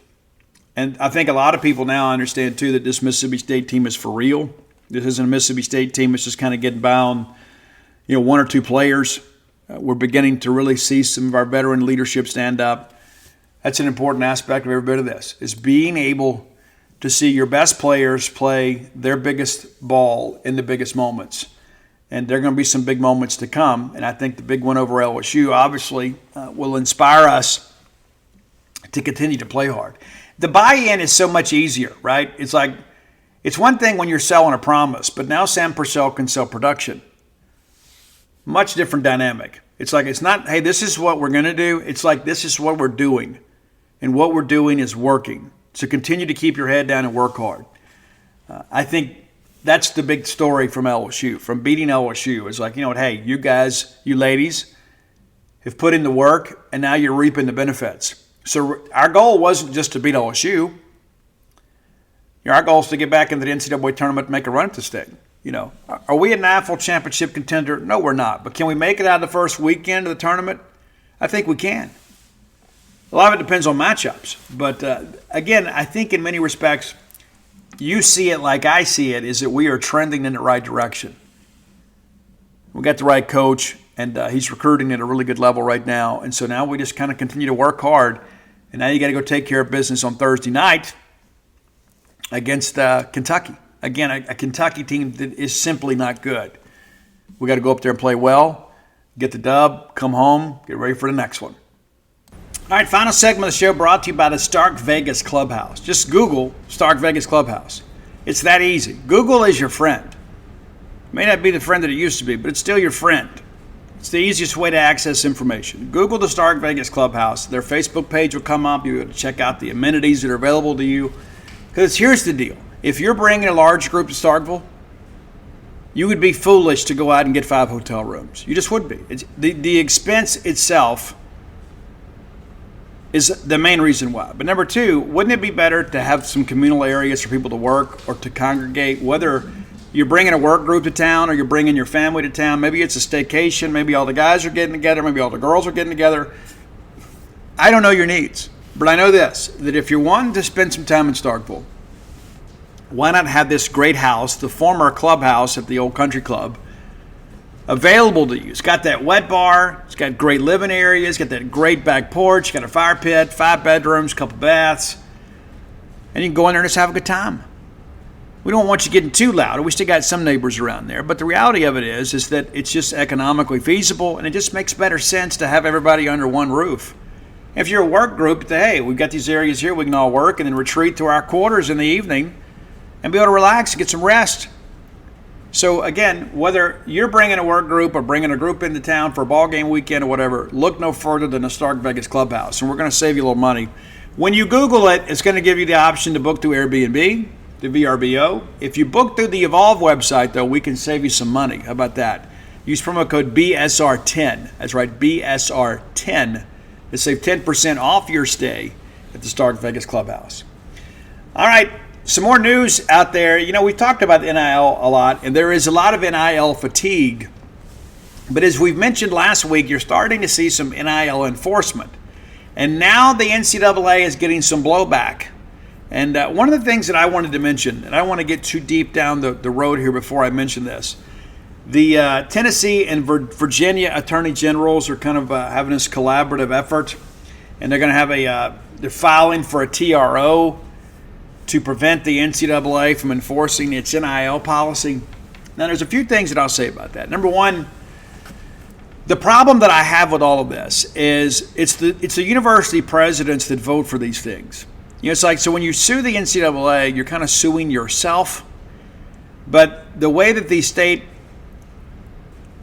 And I think a lot of people now understand, too, that this Mississippi State team is for real. This isn't a Mississippi State team that's just kind of getting bound, 1 or 2 players. We're beginning to really see some of our veteran leadership stand up. That's an important aspect of every bit of this, is being able to see your best players play their biggest ball in the biggest moments. And there are going to be some big moments to come. And I think the big one over LSU, obviously, will inspire us to continue to play hard. The buy-in is so much easier, right? It's one thing when you're selling a promise, but now Sam Purcell can sell production. Much different dynamic. It's not, hey, this is what we're going to do. It's like, this is what we're doing. And what we're doing is working. So continue to keep your head down and work hard. I think that's the big story from LSU, from beating LSU. It's like, hey, you guys, you ladies have put in the work, and now you're reaping the benefits. So our goal wasn't just to beat LSU. Our goal is to get back into the NCAA tournament and make a run at this thing. Are we a national championship contender? No, we're not. But can we make it out of the first weekend of the tournament? I think we can. A lot of it depends on matchups. But, again, I think in many respects, you see it like I see it, is that we are trending in the right direction. We got the right coach, and he's recruiting at a really good level right now. And so now we just kind of continue to work hard. And now you got to go take care of business on Thursday night against Kentucky. Again, a Kentucky team that is simply not good. We got to go up there and play well, get the dub, come home, get ready for the next one. All right, final segment of the show brought to you by the Stark Vegas Clubhouse. Just Google Stark Vegas Clubhouse. It's that easy. Google is your friend. It may not be the friend that it used to be, but it's still your friend. It's the easiest way to access information. Google the Stark Vegas Clubhouse. Their Facebook page will come up. You'll be able to check out the amenities that are available to you. Because here's the deal. If you're bringing a large group to Starkville, you would be foolish to go out and get 5 hotel rooms. You just would be. The expense itself is the main reason why. But number 2, wouldn't it be better to have some communal areas for people to work or to congregate, whether you're bringing a work group to town or you're bringing your family to town? Maybe it's a staycation. Maybe all the guys are getting together. Maybe all the girls are getting together. I don't know your needs, but I know this, that if you're wanting to spend some time in Starkville, why not have this great house, the former clubhouse at the old country club, available to you. It's got that wet bar. It's got great living areas. It's got that great back porch. It's got a fire pit, 5 bedrooms, couple baths. And you can go in there and just have a good time. We don't want you getting too loud. We still got some neighbors around there. But the reality of it is that it's just economically feasible, and it just makes better sense to have everybody under one roof. If you're a work group, hey, we've got these areas here we can all work and then retreat to our quarters in the evening and be able to relax and get some rest. So again, whether you're bringing a work group or bringing a group into town for a ball game weekend or whatever, look no further than the Stark Vegas Clubhouse, and we're going to save you a little money. When you Google it, it's going to give you the option to book through Airbnb, the VRBO. If you book through the Evolve website, though, we can save you some money. How about that? Use promo code BSR10. That's right, BSR10 to save 10% off your stay at the Stark Vegas Clubhouse. All right. Some more news out there. You know, we talked about NIL a lot, and there is a lot of NIL fatigue. But as we've mentioned last week, you're starting to see some NIL enforcement. And now the NCAA is getting some blowback. And one of the things that I wanted to mention, and I don't want to get too deep down the road here before I mention this, the Tennessee and Virginia Attorney Generals are kind of having this collaborative effort. And they're going to have they're filing for a TRO to prevent the NCAA from enforcing its NIL policy. Now, there's a few things that I'll say about that. Number one, the problem that I have with all of this is it's the university presidents that vote for these things. You know, it's like, so when you sue the NCAA, you're kind of suing yourself. But the way that these state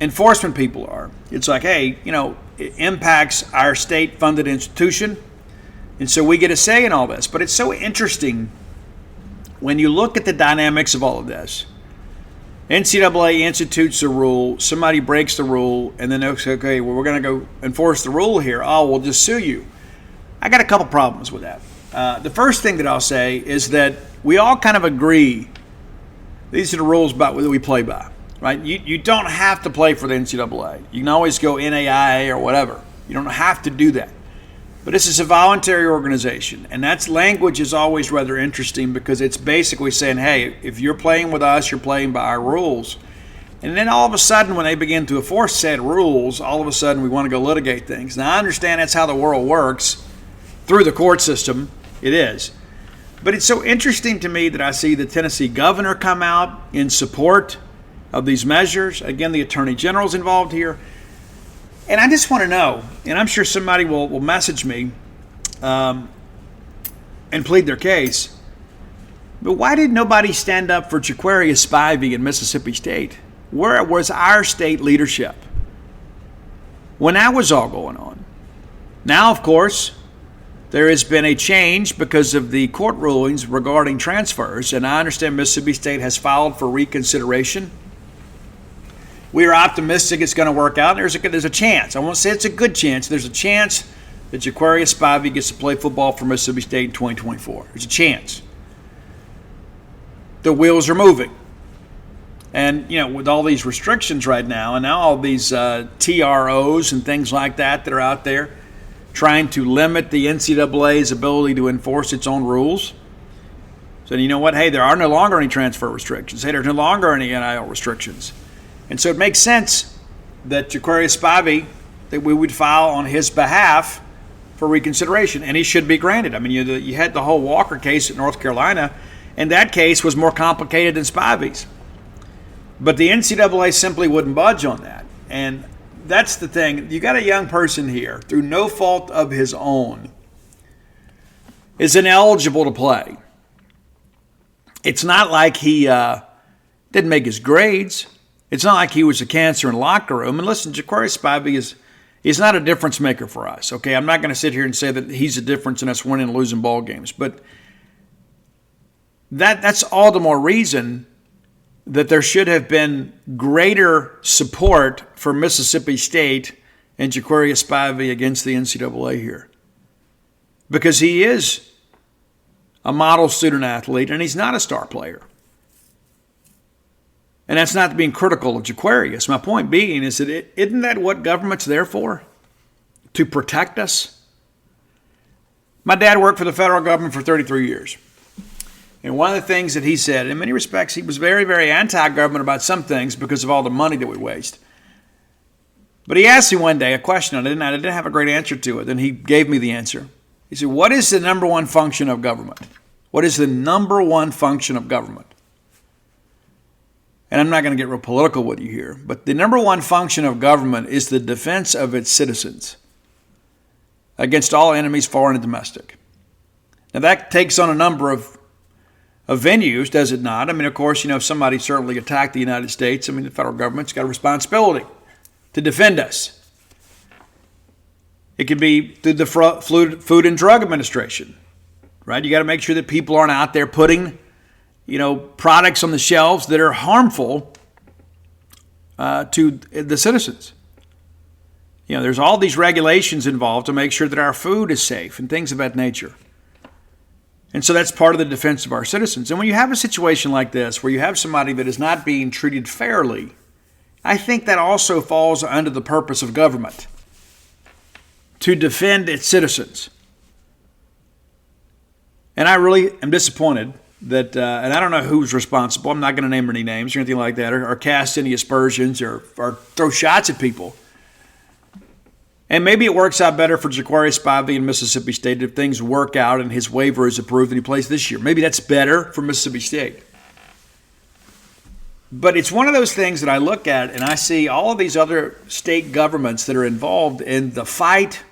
enforcement people are, it's like, hey, you know, it impacts our state-funded institution, and so we get a say in all this. But it's so interesting when you look at the dynamics of all of this. NCAA institutes a rule, somebody breaks the rule, and then they say, okay, well, we're going to go enforce the rule here. Oh, we'll just sue you. I got a couple problems with that. The first thing that I'll say is that we all kind of agree these are the rules about whether we play by, right? You don't have to play for the NCAA. You can always go NAIA or whatever. You don't have to do that. But this is a voluntary organization, and that's language is always rather interesting because it's basically saying, hey, if you're playing with us, you're playing by our rules. And then all of a sudden, when they begin to enforce said rules, all of a sudden we want to go litigate things. Now, I understand that's how the world works through the court system. It is. But it's so interesting to me that I see the Tennessee governor come out in support of these measures. Again, the attorney general's involved here. And I just want to know, and I'm sure somebody will message me and plead their case, but why did nobody stand up for Jaquarius Spivey in Mississippi State? Where was our state leadership when that was all going on? Now, of course, there has been a change because of the court rulings regarding transfers, and I understand Mississippi State has filed for reconsideration. We are optimistic it's going to work out. There's a chance. I won't say it's a good chance. There's a chance that Jaquarius Spivey gets to play football for Mississippi State in 2024. There's a chance. The wheels are moving. And, you know, with all these restrictions right now, and now all these TROs and things like that are out there trying to limit the NCAA's ability to enforce its own rules. So, you know what? Hey, there are no longer any transfer restrictions. Hey, there's no longer any NIL restrictions. And so it makes sense that Jaquarius Spivey, that we would file on his behalf for reconsideration, and he should be granted. I mean, you had the whole Walker case at North Carolina, and that case was more complicated than Spivey's. But the NCAA simply wouldn't budge on that. And that's the thing. You got a young person here, through no fault of his own, is ineligible to play. It's not like he didn't make his grades. It's not like he was a cancer in the locker room. And listen, Jaquarius Spivey is not a difference maker for us. Okay, I'm not going to sit here and say that he's a difference in us winning and losing ball games, but that's all the more reason that there should have been greater support for Mississippi State and Jaquarius Spivey against the NCAA here, because he is a model student athlete and he's not a star player. And that's not being critical of Jaquarius. My point being is that isn't that what government's there for? To protect us? My dad worked for the federal government for 33 years. And one of the things that he said, in many respects, he was very, very anti-government about some things because of all the money that we waste. But he asked me one day a question, and I didn't have a great answer to it. Then he gave me the answer. He said, what is the number one function of government? What is the number one function of government? And I'm not going to get real political with you here, but the number one function of government is the defense of its citizens against all enemies, foreign and domestic. Now that takes on a number of venues, does it not? I mean, of course, if somebody certainly attacked the United States, the federal government's got a responsibility to defend us. It could be through the Food and Drug Administration, right? You got to make sure that people aren't out there putting, products on the shelves that are harmful to the citizens. There's all these regulations involved to make sure that our food is safe and things of that nature. And so that's part of the defense of our citizens. And when you have a situation like this, where you have somebody that is not being treated fairly, I think that also falls under the purpose of government, to defend its citizens. And I really am disappointed that, and I don't know who's responsible, I'm not going to name any names or anything like that, or cast any aspersions or throw shots at people. And maybe it works out better for Jaquarius Spivey in Mississippi State if things work out and his waiver is approved and he plays this year. Maybe that's better for Mississippi State. But it's one of those things that I look at and I see all of these other state governments that are involved in the fight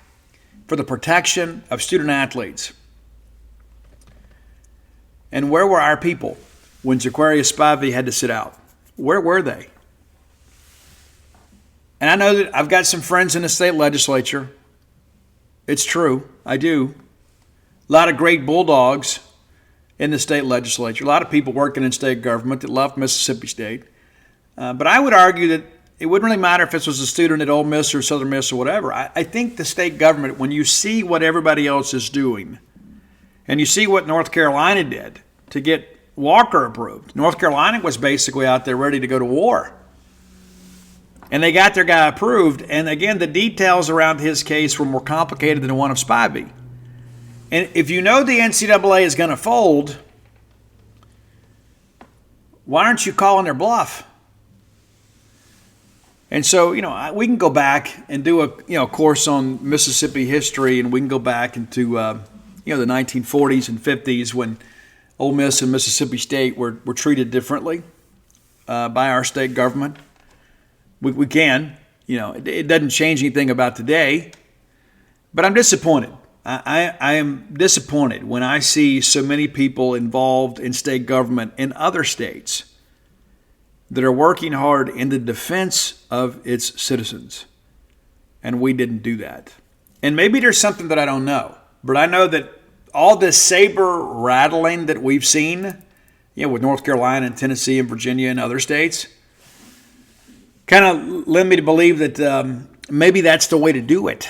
for the protection of student athletes. And where were our people when Jaquarius Spivey had to sit out? Where were they? And I know that I've got some friends in the state legislature. It's true. I do. A lot of great Bulldogs in the state legislature. A lot of people working in state government that love Mississippi State. But I would argue that it wouldn't really matter if this was a student at Ole Miss or Southern Miss or whatever. I think the state government, when you see what everybody else is doing, and you see what North Carolina did to get Walker approved. North Carolina was basically out there ready to go to war. And they got their guy approved. And again, the details around his case were more complicated than the one of Spivey. And if you know the NCAA is going to fold, why aren't you calling their bluff? And so, we can go back and do a course on Mississippi history, and we can go back into the 1940s and 50s when Ole Miss and Mississippi State were treated differently by our state government. We can, it doesn't change anything about today, but I'm disappointed. I am disappointed when I see so many people involved in state government in other states that are working hard in the defense of its citizens, and we didn't do that. And maybe there's something that I don't know, but I know that all this saber rattling that we've seen, with North Carolina and Tennessee and Virginia and other states, kind of led me to believe that maybe that's the way to do it.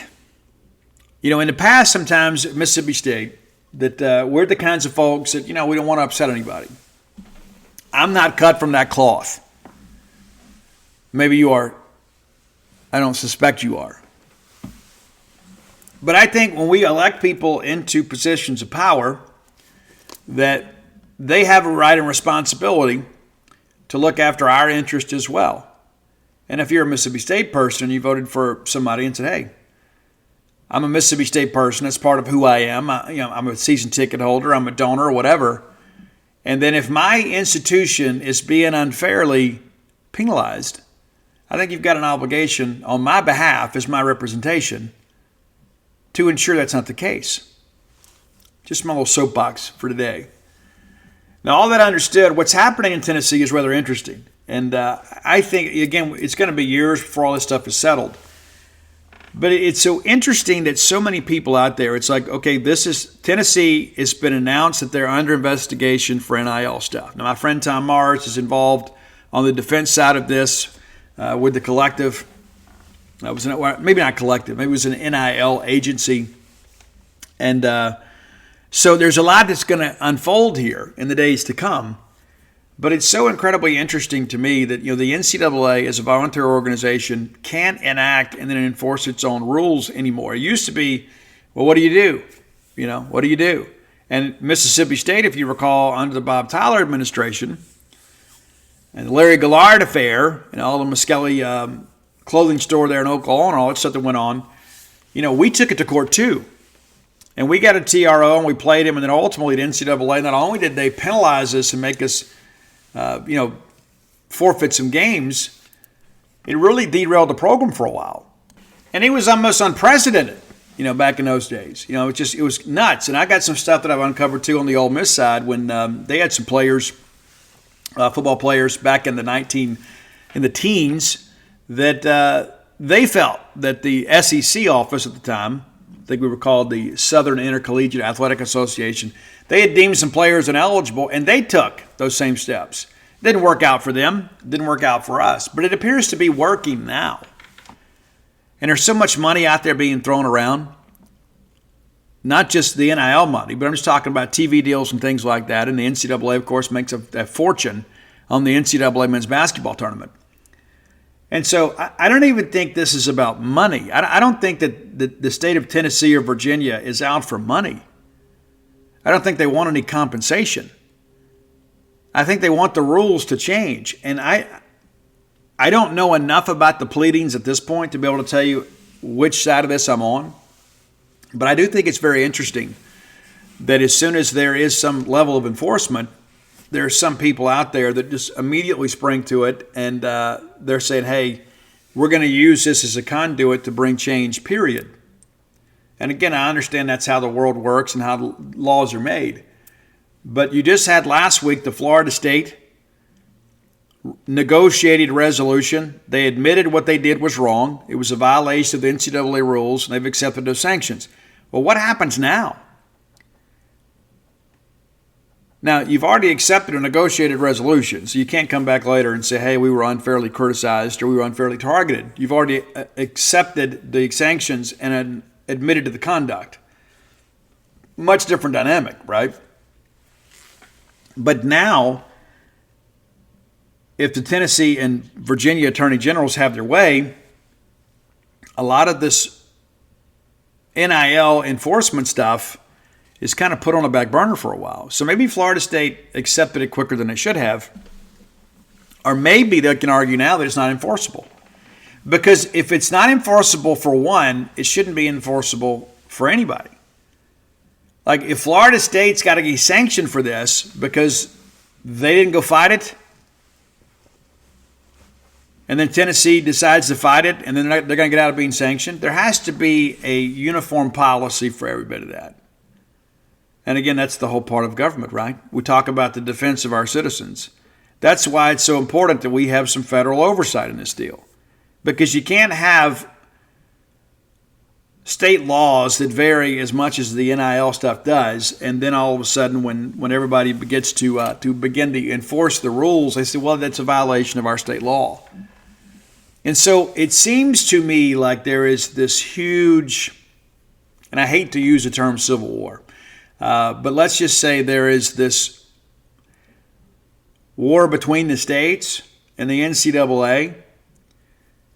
In the past, sometimes at Mississippi State, that we're the kinds of folks that, we don't want to upset anybody. I'm not cut from that cloth. Maybe you are. I don't suspect you are. But I think when we elect people into positions of power, that they have a right and responsibility to look after our interest as well. And if you're a Mississippi State person, you voted for somebody and said, hey, I'm a Mississippi State person. That's part of who I am. I'm a season ticket holder. I'm a donor or whatever. And then if my institution is being unfairly penalized, I think you've got an obligation on my behalf as my representation to ensure that's not the case. Just my little soapbox for today. Now, all that understood, what's happening in Tennessee is rather interesting. And I think, again, it's going to be years before all this stuff is settled. But it's so interesting that so many people out there, it's like, okay, Tennessee, it's been announced that they're under investigation for NIL stuff. Now, my friend Tom Mars is involved on the defense side of this with the collective. Maybe not collective, maybe it was an NIL agency. And so there's a lot that's going to unfold here in the days to come. But it's so incredibly interesting to me that, the NCAA as a volunteer organization can't enact and then enforce its own rules anymore. It used to be, well, what do you do? What do you do? And Mississippi State, if you recall, under the Bob Tyler administration and the Larry Gillard affair and all the Muskelly clothing store there in Oklahoma and all that stuff that went on, we took it to court too. And we got a TRO and we played him, and then ultimately the NCAA, not only did they penalize us and make us, forfeit some games, it really derailed the program for a while. And it was almost unprecedented, back in those days. It was nuts. And I got some stuff that I've uncovered too on the Ole Miss side when they had some players, football players back in the teens that they felt that the SEC office at the time, I think we were called the Southern Intercollegiate Athletic Association, they had deemed some players ineligible, and they took those same steps. Didn't work out for them, didn't work out for us, but it appears to be working now. And there's so much money out there being thrown around, not just the NIL money, but I'm just talking about TV deals and things like that. And the NCAA, of course, makes a fortune on the NCAA men's basketball tournament. And so I don't even think this is about money. I don't think that the state of Tennessee or Virginia is out for money. I don't think they want any compensation. I think they want the rules to change. And I don't know enough about the pleadings at this point to be able to tell you which side of this I'm on. But I do think it's very interesting that as soon as there is some level of enforcement, there are some people out there that just immediately spring to it, and they're saying, hey, we're going to use this as a conduit to bring change, period. And again, I understand that's how the world works and how the laws are made. But you just had last week the Florida State negotiated resolution. They admitted what they did was wrong. It was a violation of the NCAA rules, and they've accepted those sanctions. Well, what happens now? Now, you've already accepted a negotiated resolution, so you can't come back later and say, hey, we were unfairly criticized or we were unfairly targeted. You've already accepted the sanctions and admitted to the conduct. Much different dynamic, right? But now, if the Tennessee and Virginia Attorney Generals have their way, a lot of this NIL enforcement stuff is kind of put on a back burner for a while. So maybe Florida State accepted it quicker than they should have. Or maybe they can argue now that it's not enforceable. Because if it's not enforceable for one, it shouldn't be enforceable for anybody. Like if Florida State's got to get sanctioned for this because they didn't go fight it, and then Tennessee decides to fight it, and then they're going to get out of being sanctioned, there has to be a uniform policy for every bit of that. And again, that's the whole part of government, right? We talk about the defense of our citizens. That's why it's so important that we have some federal oversight in this deal. Because you can't have state laws that vary as much as the NIL stuff does, and then all of a sudden when everybody gets to begin to enforce the rules, they say, well, that's a violation of our state law. And so it seems to me like there is this huge, and I hate to use the term civil war, but let's just say there is this war between the states and the NCAA.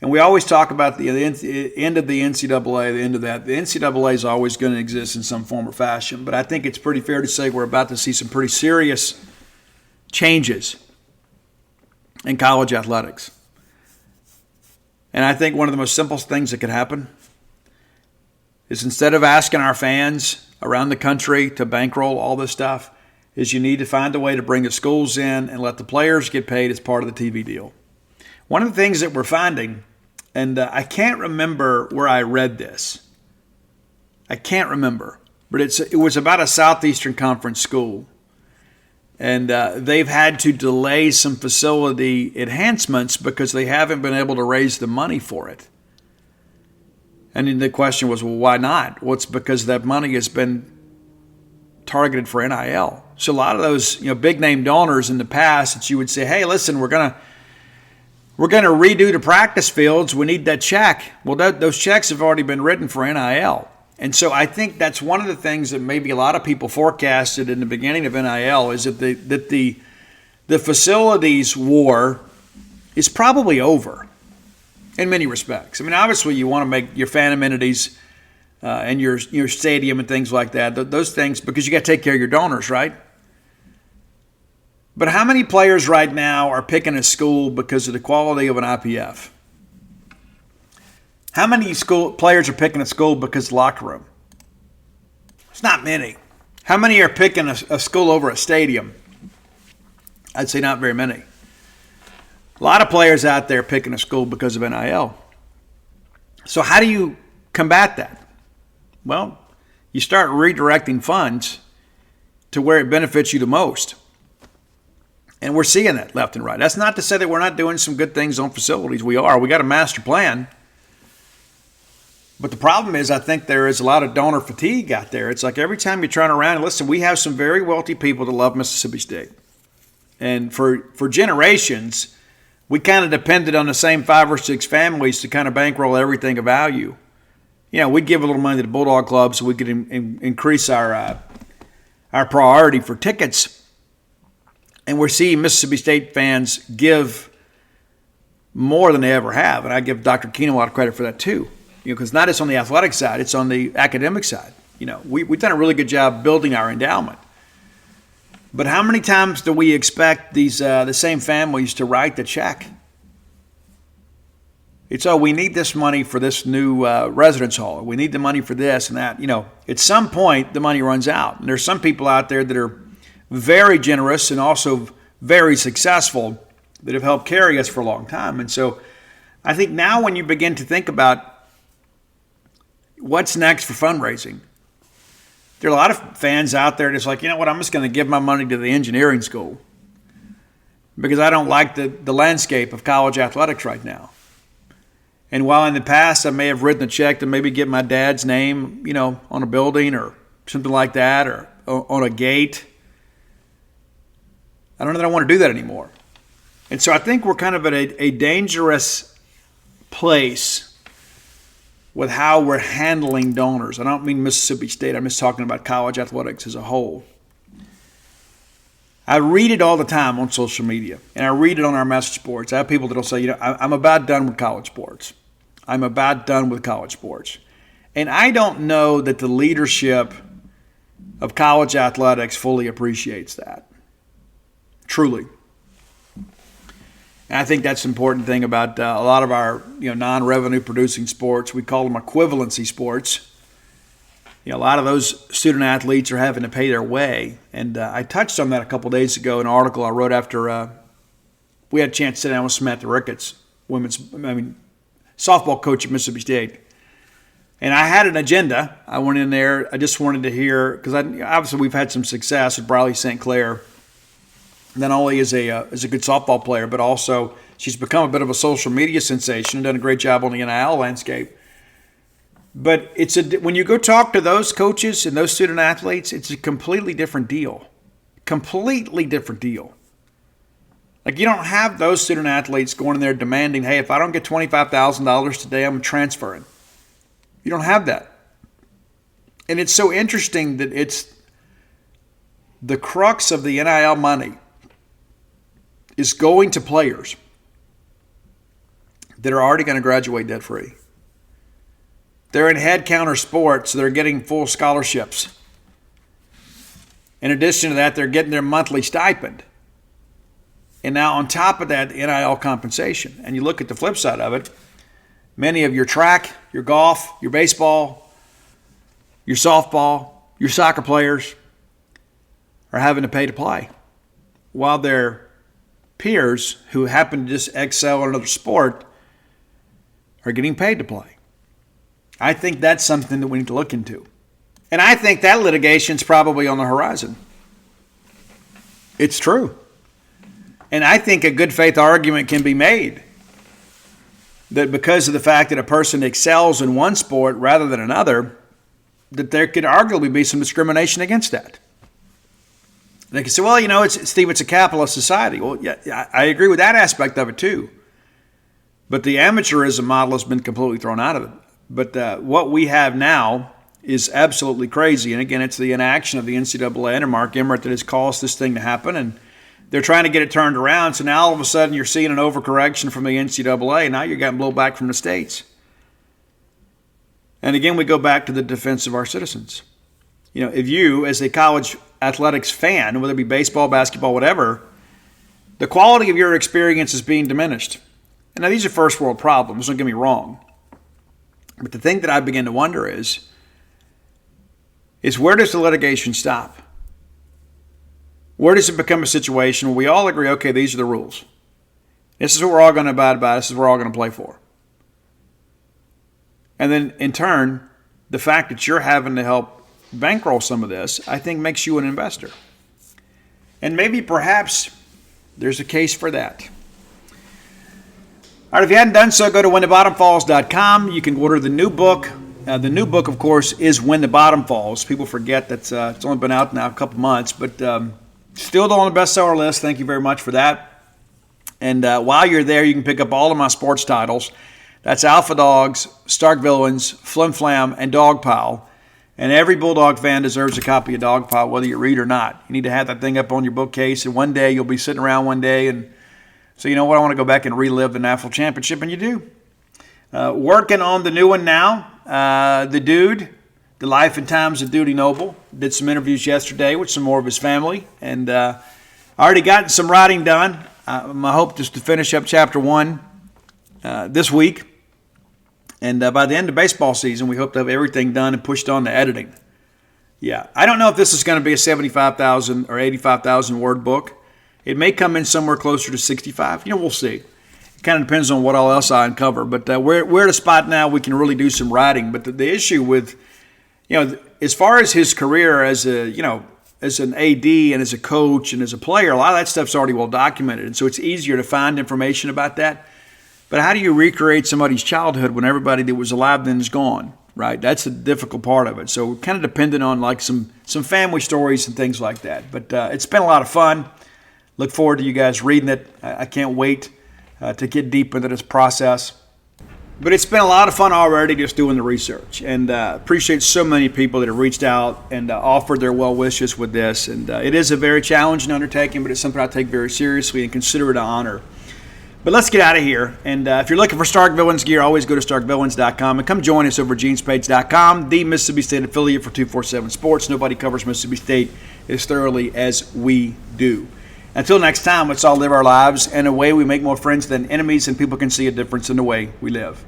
And we always talk about the end of the NCAA, the end of that. The NCAA is always going to exist in some form or fashion. But I think it's pretty fair to say we're about to see some pretty serious changes in college athletics. And I think one of the most simple things that could happen is instead of asking our fans around the country to bankroll all this stuff, is you need to find a way to bring the schools in and let the players get paid as part of the TV deal. One of the things that we're finding, and I can't remember where I read this. I can't remember, but it was about a Southeastern Conference school. And they've had to delay some facility enhancements because they haven't been able to raise the money for it. And then the question was, well, why not? Well, it's because that money has been targeted for NIL. So a lot of those, big name donors in the past that you would say, hey, listen, we're going to redo the practice fields. We need that check. Well, those checks have already been written for NIL. And so I think that's one of the things that maybe a lot of people forecasted in the beginning of NIL is that the facilities war is probably over in many respects. I mean, obviously you want to make your fan amenities and your stadium and things like that, those things, because you got to take care of your donors, right? But how many players right now are picking a school because of the quality of an IPF? How many school players are picking a school because of the locker room? It's not many. How many are picking a school over a stadium? I'd say not very many. A lot of players out there picking a school because of NIL. So how do you combat that? Well, you start redirecting funds to where it benefits you the most. And we're seeing that left and right. That's not to say that we're not doing some good things on facilities. We are. We got a master plan. But the problem is, I think there is a lot of donor fatigue out there. It's like every time you turn around and listen, we have some very wealthy people that love Mississippi State. And for generations, we kind of depended on the same 5 or 6 families to kind of bankroll everything of value. You know, we'd give a little money to the Bulldog Club so we could increase our priority for tickets. And we're seeing Mississippi State fans give more than they ever have. And I give Dr. Keenan a lot of credit for that too. Because not just on the athletic side, it's on the academic side. We've done a really good job building our endowment. But how many times do we expect the same families to write the check? It's, we need this money for this new residence hall. We need the money for this and that. At some point, the money runs out. And there's some people out there that are very generous and also very successful that have helped carry us for a long time. And so I think now when you begin to think about what's next for fundraising, there are a lot of fans out there that's like, you know what, I'm just going to give my money to the engineering school because I don't like the landscape of college athletics right now. And while in the past I may have written a check to maybe get my dad's name, on a building or something like that or on a gate, I don't know that I want to do that anymore. And so I think we're kind of at a dangerous place with how we're handling donors. I don't mean Mississippi State. I'm just talking about college athletics as a whole. I read it all the time on social media, and I read it on our message boards. I have people that will say, I'm about done with college sports. I'm about done with college sports. And I don't know that the leadership of college athletics fully appreciates that. Truly. And I think that's an important thing about a lot of our non-revenue producing sports. We call them equivalency sports. A lot of those student athletes are having to pay their way. And I touched on that a couple days ago in an article I wrote after we had a chance to sit down with Samantha Ricketts, softball coach at Mississippi State. And I had an agenda. I went in there. I just wanted to hear, because obviously we've had some success with Briley St. Clair. Not only is a good softball player, but also she's become a bit of a social media sensation and done a great job on the NIL landscape. But when you go talk to those coaches and those student athletes, it's a completely different deal. Completely different deal. Like, you don't have those student athletes going in there demanding, hey, if I don't get $25,000 today, I'm transferring. You don't have that. And it's so interesting that it's the crux of the NIL money is going to players that are already going to graduate debt-free. They're in head counter sports, so they're getting full scholarships. In addition to that, they're getting their monthly stipend. And now on top of that, NIL compensation. And you look at the flip side of it, many of your track, your golf, your baseball, your softball, your soccer players are having to pay to play, while their peers who happen to just excel in another sport are getting paid to play. I think that's something that we need to look into. And I think that litigation's probably on the horizon. It's true. And I think a good faith argument can be made that because of the fact that a person excels in one sport rather than another, that there could arguably be some discrimination against that. They can say, well, Steve, it's a capitalist society. Well, yeah, I agree with that aspect of it too. But the amateurism model has been completely thrown out of it. But what we have now is absolutely crazy. And again, it's the inaction of the NCAA and Mark Emmert that has caused this thing to happen. And they're trying to get it turned around. So now all of a sudden you're seeing an overcorrection from the NCAA. Now you're getting blowback from the states. And again, we go back to the defense of our citizens. If you, as a college athletics fan, whether it be baseball, basketball, whatever, the quality of your experience is being diminished. And now these are first world problems, don't get me wrong. But the thing that I begin to wonder is where does the litigation stop? Where does it become a situation where we all agree, okay, these are the rules. This is what we're all going to abide by. This is what we're all going to play for. And then, in turn, the fact that you're having to help bankroll some of this, I think makes you an investor. And maybe, perhaps, there's a case for that. All right, if you hadn't done so, go to whenthebottomfalls.com. You can order the new book. The new book, of course, is When the Bottom Falls. People forget that it's only been out now a couple months, but still on the bestseller list. Thank you very much for that. And while you're there, you can pick up all of my sports titles. That's Alpha Dogs, Stark Villains, Flim Flam, and Dog Pile. And every Bulldog fan deserves a copy of Dog Pile, whether you read or not. You need to have that thing up on your bookcase, and one day you'll be sitting around one day and so you know what, I want to go back and relive the National Championship, and you do. Working on the new one now, The Dude, The Life and Times of Duty Noble. Did some interviews yesterday with some more of his family, and I already gotten some writing done. My hope is to finish up Chapter 1 this week. And by the end of baseball season, we hope to have everything done and pushed on to editing. Yeah, I don't know if this is going to be a 75,000 or 85,000 word book. It may come in somewhere closer to 65. We'll see. It kind of depends on what all else I uncover. But we're at a spot now we can really do some writing. But the issue with, as far as his career as as an AD and as a coach and as a player, a lot of that stuff's already well documented. And so it's easier to find information about that. But how do you recreate somebody's childhood when everybody that was alive then is gone, right? That's the difficult part of it. So we're kind of dependent on like some family stories and things like that. But it's been a lot of fun. Look forward to you guys reading it. I can't wait to get deep into this process. But it's been a lot of fun already just doing the research. And appreciate so many people that have reached out and offered their well wishes with this. And it is a very challenging undertaking, but it's something I take very seriously and consider it an honor. But let's get out of here. And if you're looking for Stark Villains gear, always go to starkvillains.com and come join us over at genespage.com, the Mississippi State affiliate for 247 Sports. Nobody covers Mississippi State as thoroughly as we do. Until next time, let's all live our lives in a way we make more friends than enemies, and people can see a difference in the way we live.